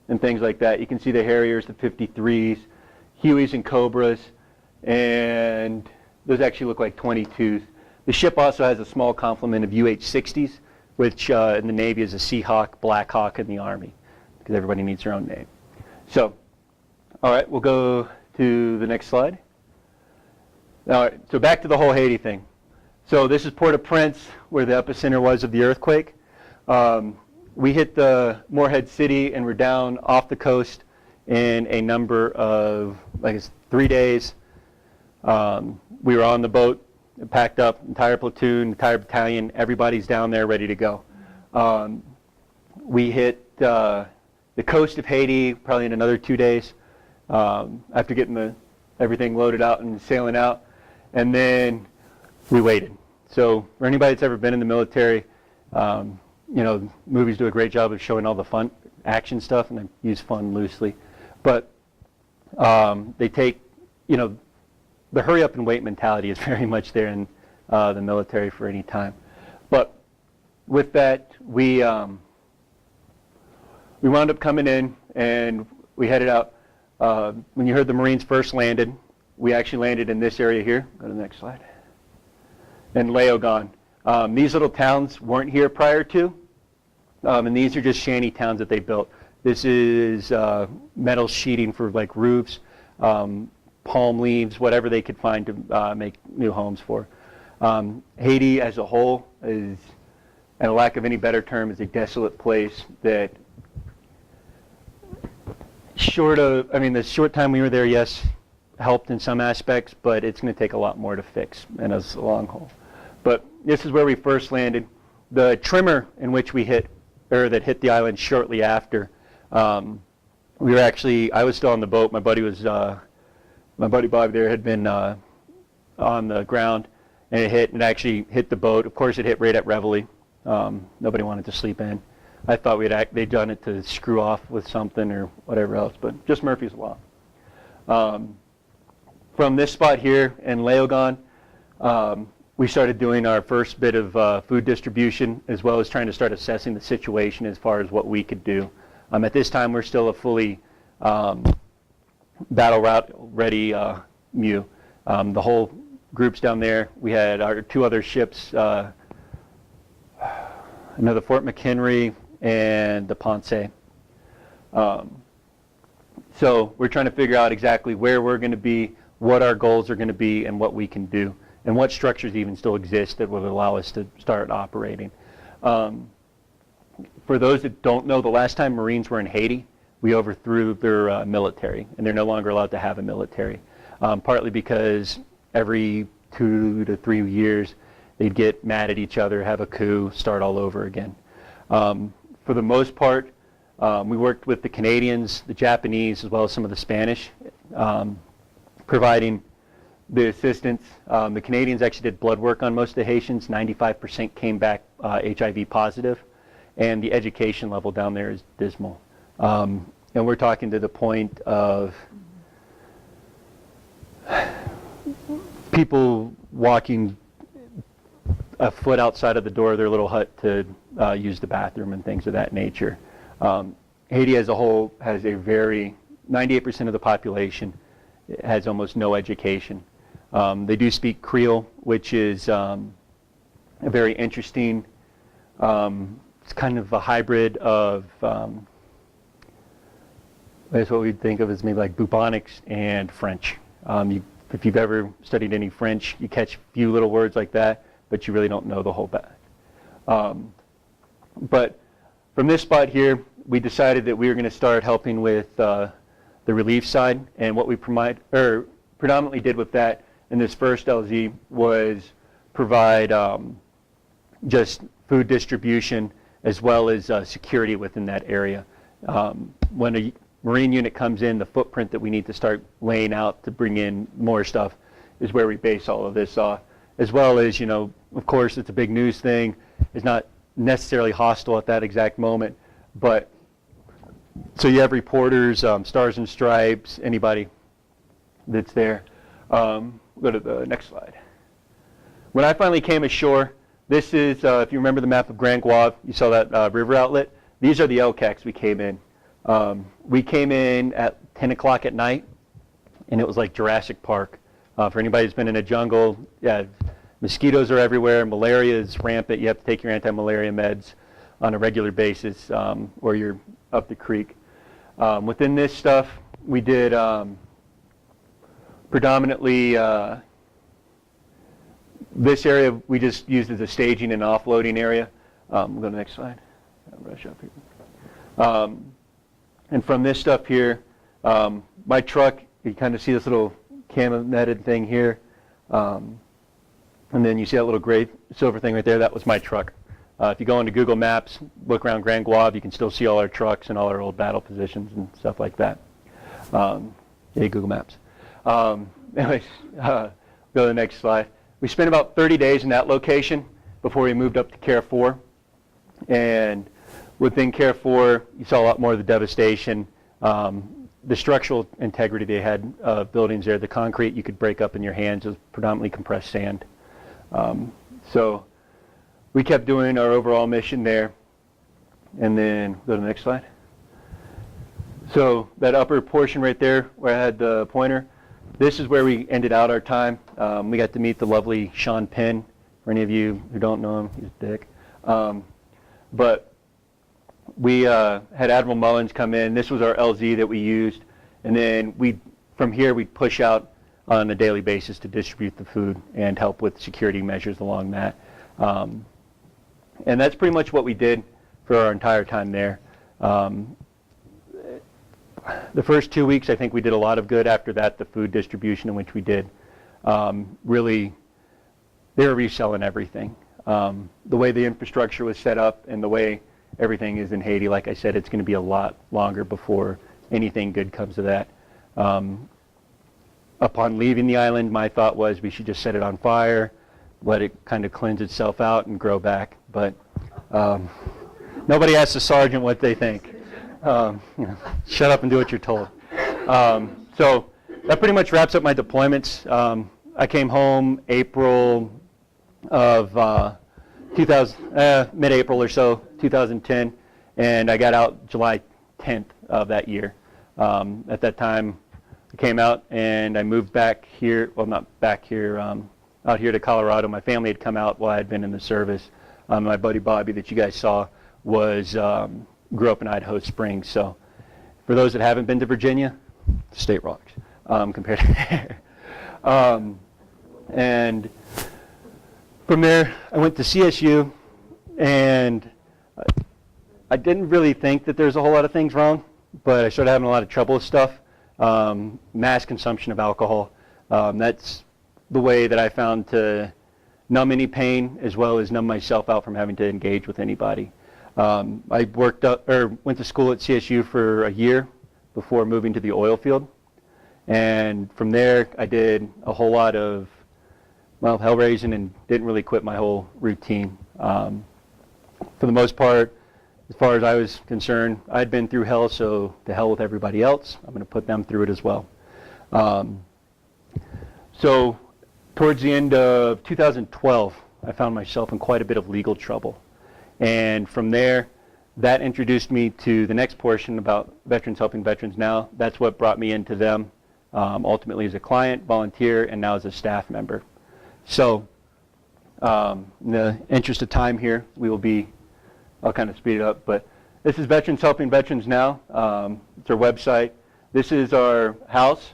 and things like that. You can see the Harriers, the 53s, Hueys and Cobras, and those actually look like 22s. The ship also has a small complement of UH-60s, which in the Navy is a Seahawk, Black Hawk in the Army, because everybody needs their own name. So, all right, we'll go to the next slide. All right, so back to the whole Haiti thing. So this is Port-au-Prince, where the epicenter was of the earthquake. We hit the Morehead City, and we're down off the coast in a number of, like it's 3 days. We were on the boat, packed up, entire platoon, entire battalion, everybody's down there ready to go. We hit the coast of Haiti probably in another 2 days after getting everything loaded out and sailing out. And then we waited. So for anybody that's ever been in the military, you know, movies do a great job of showing all the fun action stuff, and I use fun loosely. But they take, you know, the hurry up and wait mentality is very much there in the military for any time. But with that, we wound up coming in, and we headed out. When you heard the Marines first landed, we actually landed in this area here. Go to the next slide. In Leogane. These little towns weren't here prior to, and these are just shanty towns that they built. This is metal sheeting for like roofs, palm leaves, whatever they could find to make new homes for. Haiti as a whole is, and a lack of any better term, is a desolate place that, short of, I mean, the short time we were there, yes, helped in some aspects, but it's going to take a lot more to fix, and it's a long haul. But this is where we first landed. The trimmer in which we hit, or that hit the island shortly after, we were actually, I was still on the boat. My buddy Bob there had been on the ground, and it actually hit the boat. Of course, it hit right at Reveille. Nobody wanted to sleep in. I thought they'd done it to screw off with something or whatever else, but just Murphy's Law. From this spot here in Leogane, we started doing our first bit of food distribution, as well as trying to start assessing the situation as far as what we could do. At this time, we're still a fully battle route ready MEU. The whole group's down there. We had our 2 other ships, another Fort McHenry and the Ponce. So we're trying to figure out exactly where we're going to be, what our goals are going to be, and what we can do, and what structures even still exist that would allow us to start operating. For those that don't know, the last time Marines were in Haiti, we overthrew their military, and they're no longer allowed to have a military, partly because every 2 to 3 years they'd get mad at each other, have a coup, start all over again. For the most part, we worked with the Canadians, the Japanese, as well as some of the Spanish, providing the assistance. The Canadians actually did blood work on most of the Haitians. 95% came back HIV positive, and the education level down there is dismal. And we're talking to the point of people walking a foot outside of the door of their little hut to use the bathroom and things of that nature. Haiti as a whole has a very 98% of the population has almost no education. They do speak Creole, which is a very interesting, it's kind of a hybrid of, that's what we'd think of as maybe like bubonics and French. If you've ever studied any French, you catch a few little words like that, but you really don't know the whole bag. But from this spot here, we decided that we were going to start helping with the relief side, and what we predominantly did with that in this first LZ was provide just food distribution as well as security within that area. When a Marine unit comes in, the footprint that we need to start laying out to bring in more stuff is where we base all of this off. As well as, of course, it's a big news thing. It's not necessarily hostile at that exact moment, but so you have reporters, Stars and Stripes, anybody that's there. Go to the next slide. When I finally came ashore, this is, if you remember the map of Grand Guave, you saw that river outlet. These are the LCACs we came in. We came in at 10 o'clock at night, and it was like Jurassic Park. For anybody who's been in a jungle, yeah, mosquitoes are everywhere. Malaria is rampant. You have to take your anti-malaria meds on a regular basis, or you're up the creek. Within this stuff, we did predominantly this area we just used as a staging and offloading area. We'll go to the next slide. I'll rush up here. And from this stuff here, my truck, you kind of see this little camo netted thing here. And then you see that little gray silver thing right there. That was my truck. If you go into Google Maps, look around Grand Guave, you can still see all our trucks and all our old battle positions and stuff like that. Hey, Google Maps. Anyways, go to the next slide. We spent about 30 days in that location before we moved up to Care 4. And within Care 4, you saw a lot more of the devastation. The structural integrity they had buildings there, the concrete you could break up in your hands was predominantly compressed sand. So we kept doing our overall mission there. And then go to the next slide. So that upper portion right there where I had the pointer, this is where we ended out our time. We got to meet the lovely Sean Penn. For any of you who don't know him, he's a dick. But we had Admiral Mullins come in. This was our LZ that we used. And then from here, we'd push out on a daily basis to distribute the food and help with security measures along that. And that's pretty much what we did for our entire time there. The first 2 weeks, I think we did a lot of good. After that, the food distribution in which we did, really, they were reselling everything. The way the infrastructure was set up and the way everything is in Haiti, like I said, it's going to be a lot longer before anything good comes of that. Upon leaving the island, my thought was we should just set it on fire, let it kind of cleanse itself out and grow back. But nobody asked the sergeant what they think. Shut up and do what you're told. So that pretty much wraps up my deployments. I came home April of mid-April or so, 2010, and I got out July 10th of that year. At that time, I came out and I moved back here, well, not back here, out here to Colorado. My family had come out while I had been in the service. My buddy Bobby that you guys saw was grew up in Idaho Springs. So for those that haven't been to Virginia, the state rocks compared to there. And from there, I went to CSU, and I didn't really think that there's a whole lot of things wrong, but I started having a lot of trouble with stuff. Mass consumption of alcohol. That's the way that I found to numb any pain as well as numb myself out from having to engage with anybody. I went to school at CSU for a year before moving to the oil field. And from there, I did a whole lot of, well, hell raising and didn't really quit my whole routine. For the most part, as far as I was concerned, I'd been through hell, so to hell with everybody else. I'm going to put them through it as well. So towards the end of 2012, I found myself in quite a bit of legal trouble. And from there, that introduced me to the next portion about Veterans Helping Veterans Now. That's what brought me into them, ultimately as a client, volunteer, and now as a staff member. So in the interest of time here, I'll kind of speed it up, but this is Veterans Helping Veterans Now. It's our website. This is our house.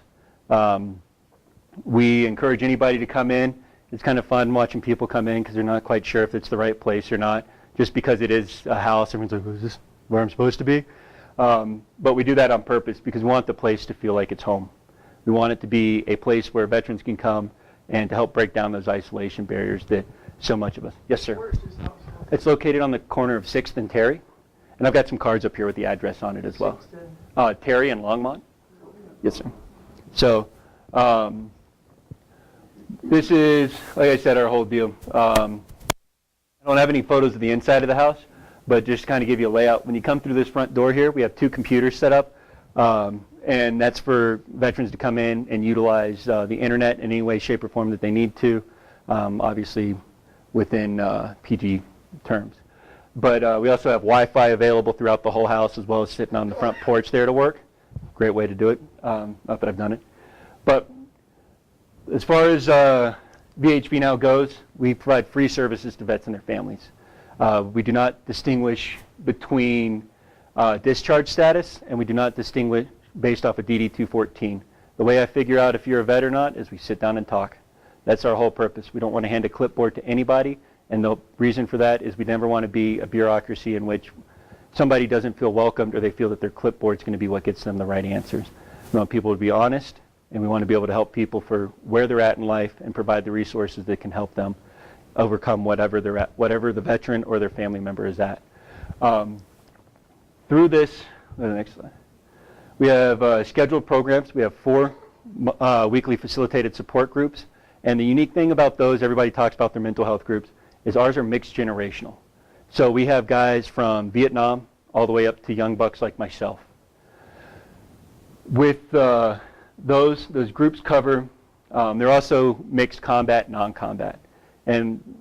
We encourage anybody to come in. It's kind of fun watching people come in because they're not quite sure if it's the right place or not. Just because it is a house, everyone's like, is this where I'm supposed to be? But we do that on purpose because we want the place to feel like it's home. We want it to be a place where veterans can come and to help break down those isolation barriers that so much of us. Yes, sir. Where's this house? It's located on the corner of 6th and Terry. And I've got some cards up here with the address on it as well. Terry and Longmont. Yes, sir. So this is, like I said, our whole deal. I don't have any photos of the inside of the house, but just to kind of give you a layout. When you come through this front door here, we have 2 computers set up, and that's for veterans to come in and utilize the internet in any way, shape, or form that they need to, obviously within PG terms. But we also have Wi-Fi available throughout the whole house, as well as sitting on the front porch there to work. Great way to do it. Not that I've done it. But as far as VHVnow goes, we provide free services to vets and their families. We do not distinguish between discharge status, and we do not distinguish based off of DD 214. The way I figure out if you're a vet or not is we sit down and talk. That's our whole purpose. We don't want to hand a clipboard to anybody, and the reason for that is we never want to be a bureaucracy in which somebody doesn't feel welcomed or they feel that their clipboard's going to be what gets them the right answers. We want people to be honest, and we want to be able to help people for where they're at in life and provide the resources that can help them overcome whatever they're at, whatever the veteran or their family member is at. Through this, the next slide, we have scheduled programs. We have 4 weekly facilitated support groups, and the unique thing about those, everybody talks about their mental health groups, is ours are mixed generational. So we have guys from Vietnam all the way up to young bucks like myself. With those groups cover, they're also mixed combat, non-combat. And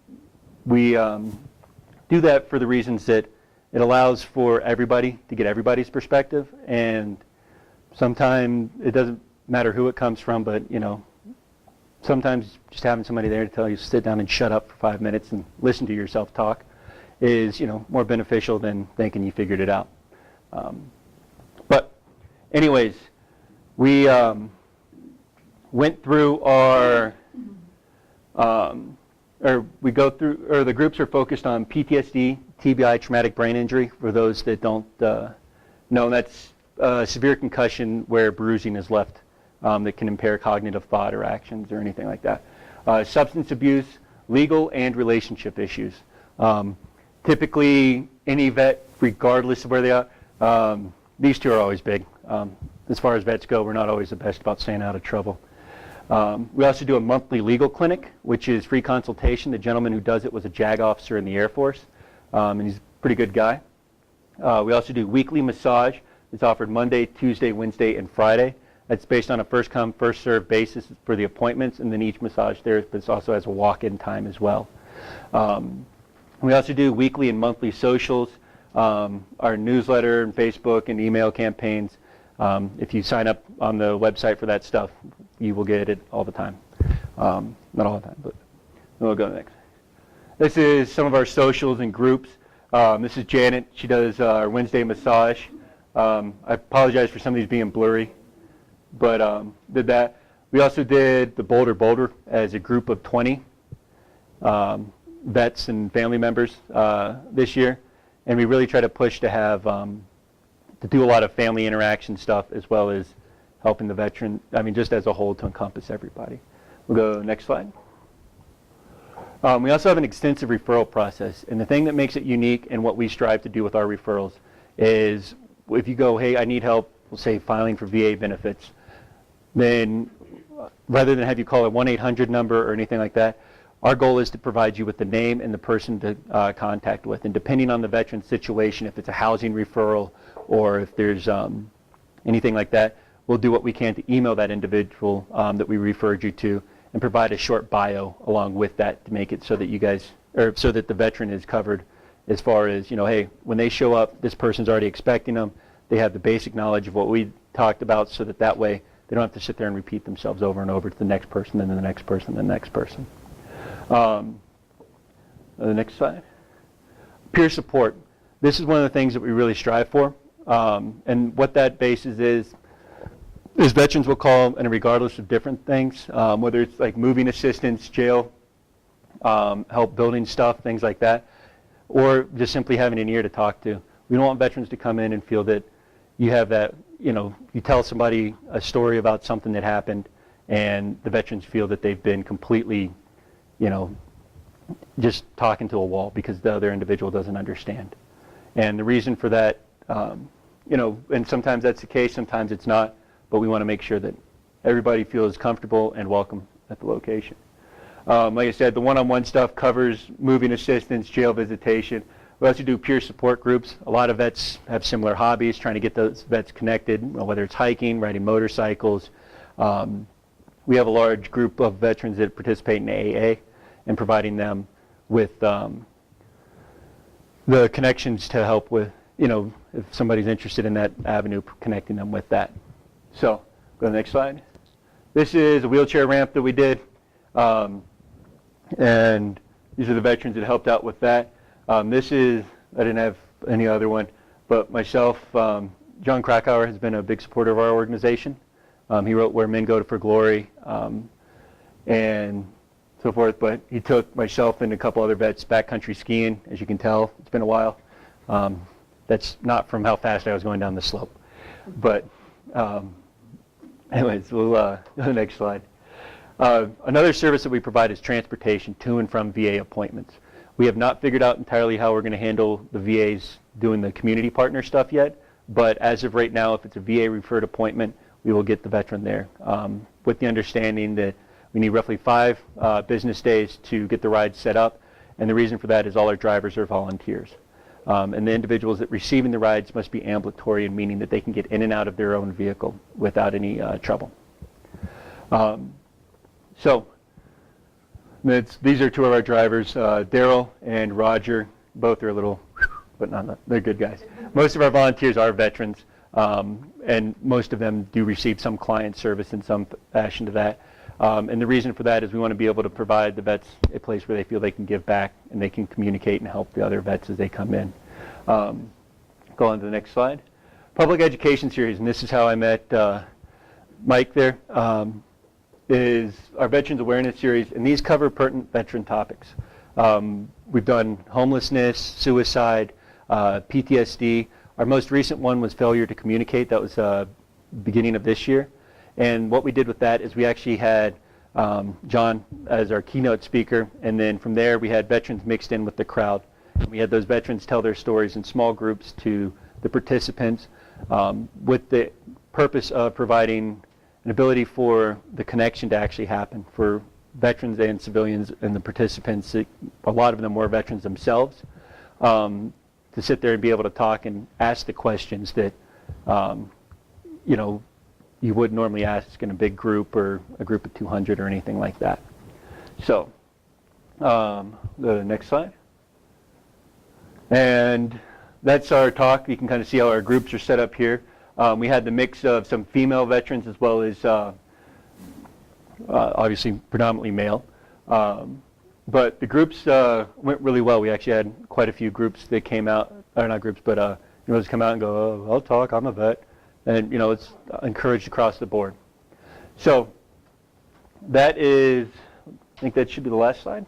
we do that for the reasons that it allows for everybody to get everybody's perspective, and sometimes it doesn't matter who it comes from, but sometimes just having somebody there to tell you sit down and shut up for 5 minutes and listen to yourself talk is more beneficial than thinking you figured it out. But anyways, we went through our the groups are focused on PTSD, TBI, traumatic brain injury, for those that don't know. That's severe concussion where bruising is left that can impair cognitive thought or actions or anything like that. Substance abuse, legal and relationship issues. Typically, any vet, regardless of where they are, these 2 are always big. As far as vets go, we're not always the best about staying out of trouble. We also do a monthly legal clinic, which is free consultation. The gentleman who does it was a JAG officer in the Air Force, and he's a pretty good guy. We also do weekly massage. It's offered Monday, Tuesday, Wednesday, and Friday. That's based on a first-come, first-served basis for the appointments, and then each massage therapist also has a walk-in time as well. We also do weekly and monthly socials, our newsletter and Facebook and email campaigns. If you sign up on the website for that stuff, you will get it all the time. Not all the time, but we'll go next. This is some of our socials and groups. This is Janet. She does our Wednesday massage. I apologize for some of these being blurry, but did that. We also did the Boulder as a group of 20 vets and family members this year, and we really try to push to have to do a lot of family interaction stuff as well as helping the veteran, just as a whole to encompass everybody. We'll go next slide. We also have an extensive referral process, and the thing that makes it unique and what we strive to do with our referrals is if you go, hey, I need help, we'll say filing for VA benefits, then rather than have you call a 1-800 number or anything like that, our goal is to provide you with the name and the person to contact with, and depending on the veteran's situation, if it's a housing referral or if there's anything like that, we'll do what we can to email that individual that we referred you to and provide a short bio along with that to make it so that you guys, or so that the veteran is covered as far as, hey, when they show up, this person's already expecting them. They have the basic knowledge of what we talked about, so that way they don't have to sit there and repeat themselves over and over to the next person, and then the next person, and the next person. The next slide. Peer support. This is one of the things that we really strive for. And what that basis is veterans will call, and regardless of different things, whether it's like moving assistance, jail, help building stuff, things like that, or just simply having an ear to talk to. We don't want veterans to come in and feel that you have that, you tell somebody a story about something that happened, and the veterans feel that they've been completely, just talking to a wall because the other individual doesn't understand. And the reason for that, and sometimes that's the case, sometimes it's not, but we want to make sure that everybody feels comfortable and welcome at the location. Like I said, the one-on-one stuff covers moving assistance, jail visitation. We also do peer support groups. A lot of vets have similar hobbies, trying to get those vets connected, whether it's hiking, riding motorcycles. We have a large group of veterans that participate in AA and providing them with the connections to help with, if somebody's interested in that avenue, connecting them with that. So, go to the next slide. This is a wheelchair ramp that we did, and these are the veterans that helped out with that. This is, I didn't have any other one, but myself, John Krakauer has been a big supporter of our organization. He wrote Where Men Go for Glory, and so forth, but he took myself and a couple other vets backcountry skiing. As you can tell, it's been a while. That's not from how fast I was going down the slope. But anyways, we'll go to the next slide. Another service that we provide is transportation to and from VA appointments. We have not figured out entirely how we're going to handle the VAs doing the community partner stuff yet, but as of right now, if it's a VA referred appointment, we will get the veteran there, with the understanding that we need roughly 5 business days to get the ride set up, and the reason for that is all our drivers are volunteers. And the individuals that receiving the rides must be ambulatory, meaning that they can get in and out of their own vehicle without any trouble. So these are 2 of our drivers, Daryl and Roger. Both are a little, but they're good guys. Most of our volunteers are veterans, and most of them do receive some client service in some fashion to that. And the reason for that is we want to be able to provide the vets a place where they feel they can give back and they can communicate and help the other vets as they come in. Go on to the next slide. Public education series, and this is how I met Mike there, is our Veterans Awareness Series, and these cover pertinent veteran topics. We've done homelessness, suicide, PTSD. Our most recent one was failure to communicate. That was beginning of this year. And what we did with that is we actually had John as our keynote speaker, and then from there we had veterans mixed in with the crowd. And we had those veterans tell their stories in small groups to the participants, with the purpose of providing an ability for the connection to actually happen for veterans and civilians and the participants. A lot of them were veterans themselves, to sit there and be able to talk and ask the questions that you would normally ask in a big group or a group of 200 or anything like that. So, the next slide. And that's our talk. You can kind of see how our groups are set up here. We had the mix of some female veterans as well as obviously predominantly male. But the groups went really well. We actually had quite a few groups that came out, or not groups, but just come out and go, oh, I'll talk, I'm a vet. And it's encouraged across the board. So that is, I think that should be the last slide.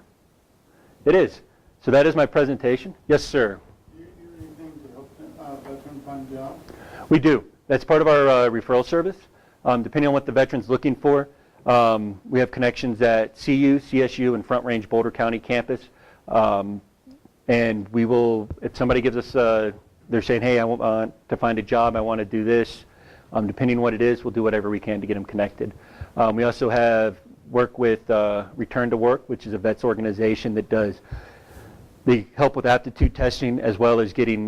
It is. So that is my presentation. Yes, sir. Do you do anything to help veterans find jobs? We do. That's part of our referral service. Depending on what the veteran's looking for, we have connections at CU, CSU, and Front Range Boulder County campus. And we will, if somebody gives us, they're saying, hey, I want to find a job, I want to do this, depending on what it is, we'll do whatever we can to get them connected. We also have work with Return to Work, which is a vets organization that does the help with aptitude testing, as well as getting,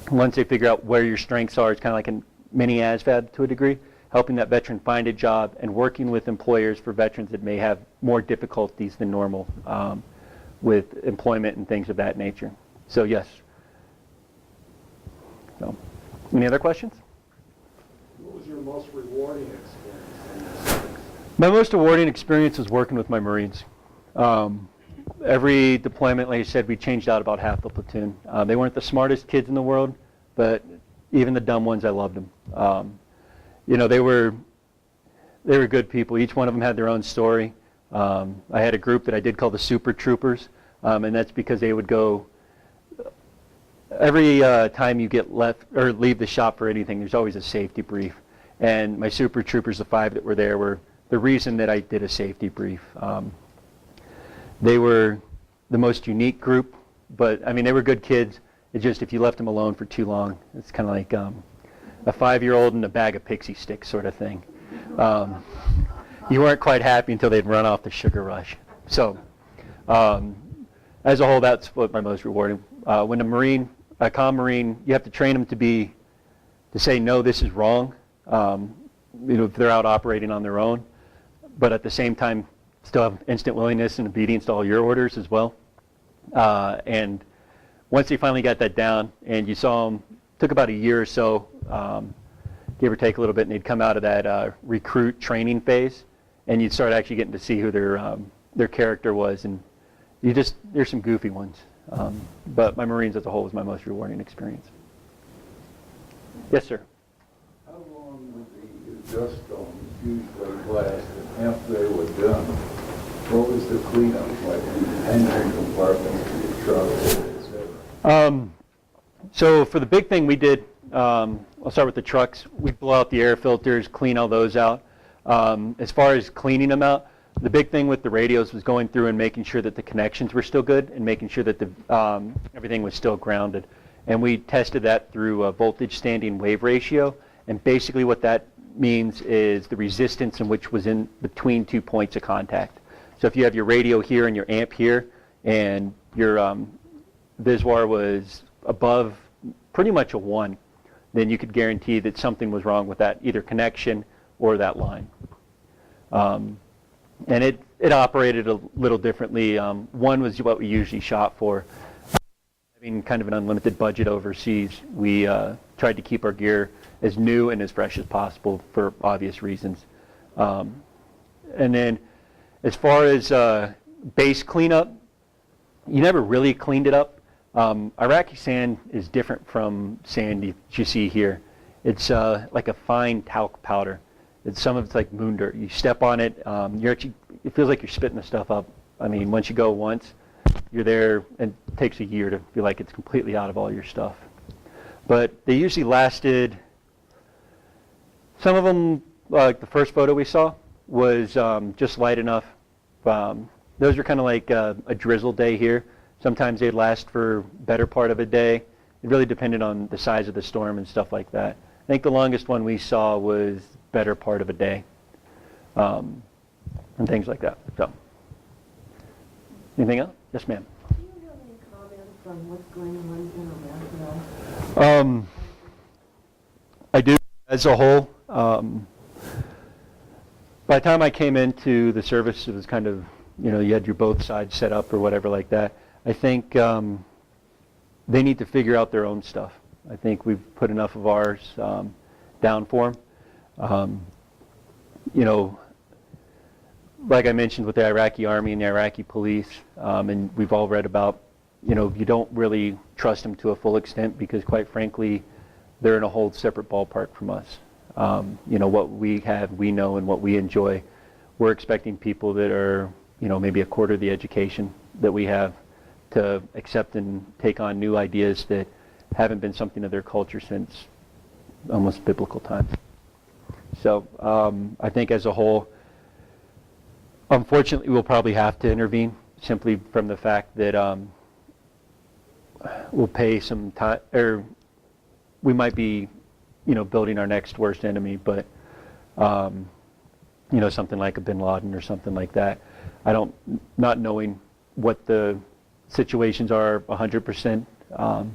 once they figure out where your strengths are, it's kind of like a mini ASVAB to a degree, helping that veteran find a job and working with employers for veterans that may have more difficulties than normal with employment and things of that nature. So yes. So, any other questions? What was your most rewarding experience in the service? My most rewarding experience was working with my Marines. Every deployment, like I said, we changed out about half the platoon. They weren't the smartest kids in the world, but even the dumb ones, I loved them. They were good people. Each one of them had their own story. I had a group that I did call the Super Troopers, and that's because they would go every time you get left or leave the shop for anything. There's always a safety brief, and my Super Troopers, the 5 that were there, were the reason that I did a safety brief. They were the most unique group, but I mean they were good kids. It's just if you left them alone for too long, it's kind of like a 5-year-old and a bag of pixie sticks sort of thing. You weren't quite happy until they'd run off the sugar rush. So as a whole, that's what my most rewarding. When a comm Marine, you have to train them to say, no, this is wrong, if they're out operating on their own, but at the same time, still have instant willingness and obedience to all your orders as well. And once they finally got that down, and you saw them, took about a year or so, give or take a little bit, and they'd come out of that recruit training phase, and you'd start actually getting to see who their character was, and there's some goofy ones. But my Marines as a whole was my most rewarding experience. Yes, sir. How long would the dust storms usually last, and after they were done, what was the cleanup like in the engine compartments, the trucks, etc.? So for the big thing we did, I'll start with the trucks. We'd blow out the air filters, clean all those out. As far as cleaning them out, the big thing with the radios was going through and making sure that the connections were still good and making sure that everything was still grounded. And we tested that through a voltage standing wave ratio. And basically what that means is the resistance in which was in between 2 points of contact. So if you have your radio here and your amp here, and your VHVnow was above pretty much a 1, then you could guarantee that something was wrong with that, either connection or that line. And it operated a little differently. 1 was what we usually shot for. Having kind of an unlimited budget overseas, we tried to keep our gear as new and as fresh as possible for obvious reasons. And then as far as base cleanup, you never really cleaned it up. Iraqi sand is different from sand you see here. It's like a fine talc powder. Some of it's like moon dirt. You step on it, it feels like you're spitting the stuff up. I mean, once you go once, you're there, and it takes a year to feel like it's completely out of all your stuff. But they usually lasted, some of them, like the first photo we saw, was just light enough. Those are kind of like a drizzle day here. Sometimes they'd last for better part of a day. It really depended on the size of the storm and stuff like that. I think the longest one we saw was better part of a day, and things like that. So, anything else? Yes, ma'am. Do you have any comments on what's going on in Iraq? I do, as a whole. By the time I came into the service, it was kind of, you had your both sides set up or whatever like that. I think they need to figure out their own stuff. I think we've put enough of ours down for them. Like I mentioned with the Iraqi Army and the Iraqi police, and we've all read about, you don't really trust them to a full extent because, quite frankly, they're in a whole separate ballpark from us. What we have, we know, and what we enjoy. We're expecting people that are, maybe a quarter of the education that we have to accept and take on new ideas that haven't been something of their culture since almost biblical times. So I think as a whole, unfortunately, we'll probably have to intervene simply from the fact that we'll pay some time, or we might be, building our next worst enemy, but something like a bin Laden or something like that. Not knowing what the situations are 100%, I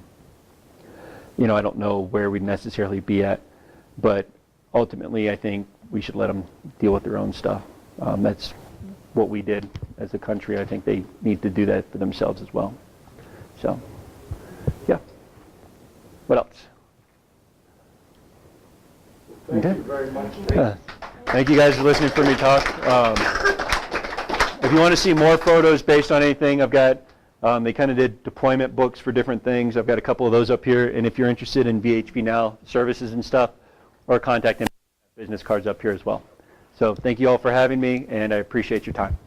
don't know where we'd necessarily be at, but ultimately I think we should let them deal with their own stuff. That's what we did as a country. I think they need to do that for themselves as well. So, What else? Thank Okay. you very much. Thank you guys for listening for me talk. If you want to see more photos based on anything, I've got, they kind of did deployment books for different things. I've got a couple of those up here. And if you're interested in VHVnow services and stuff, or contact business cards up here as well. So thank you all for having me, and I appreciate your time.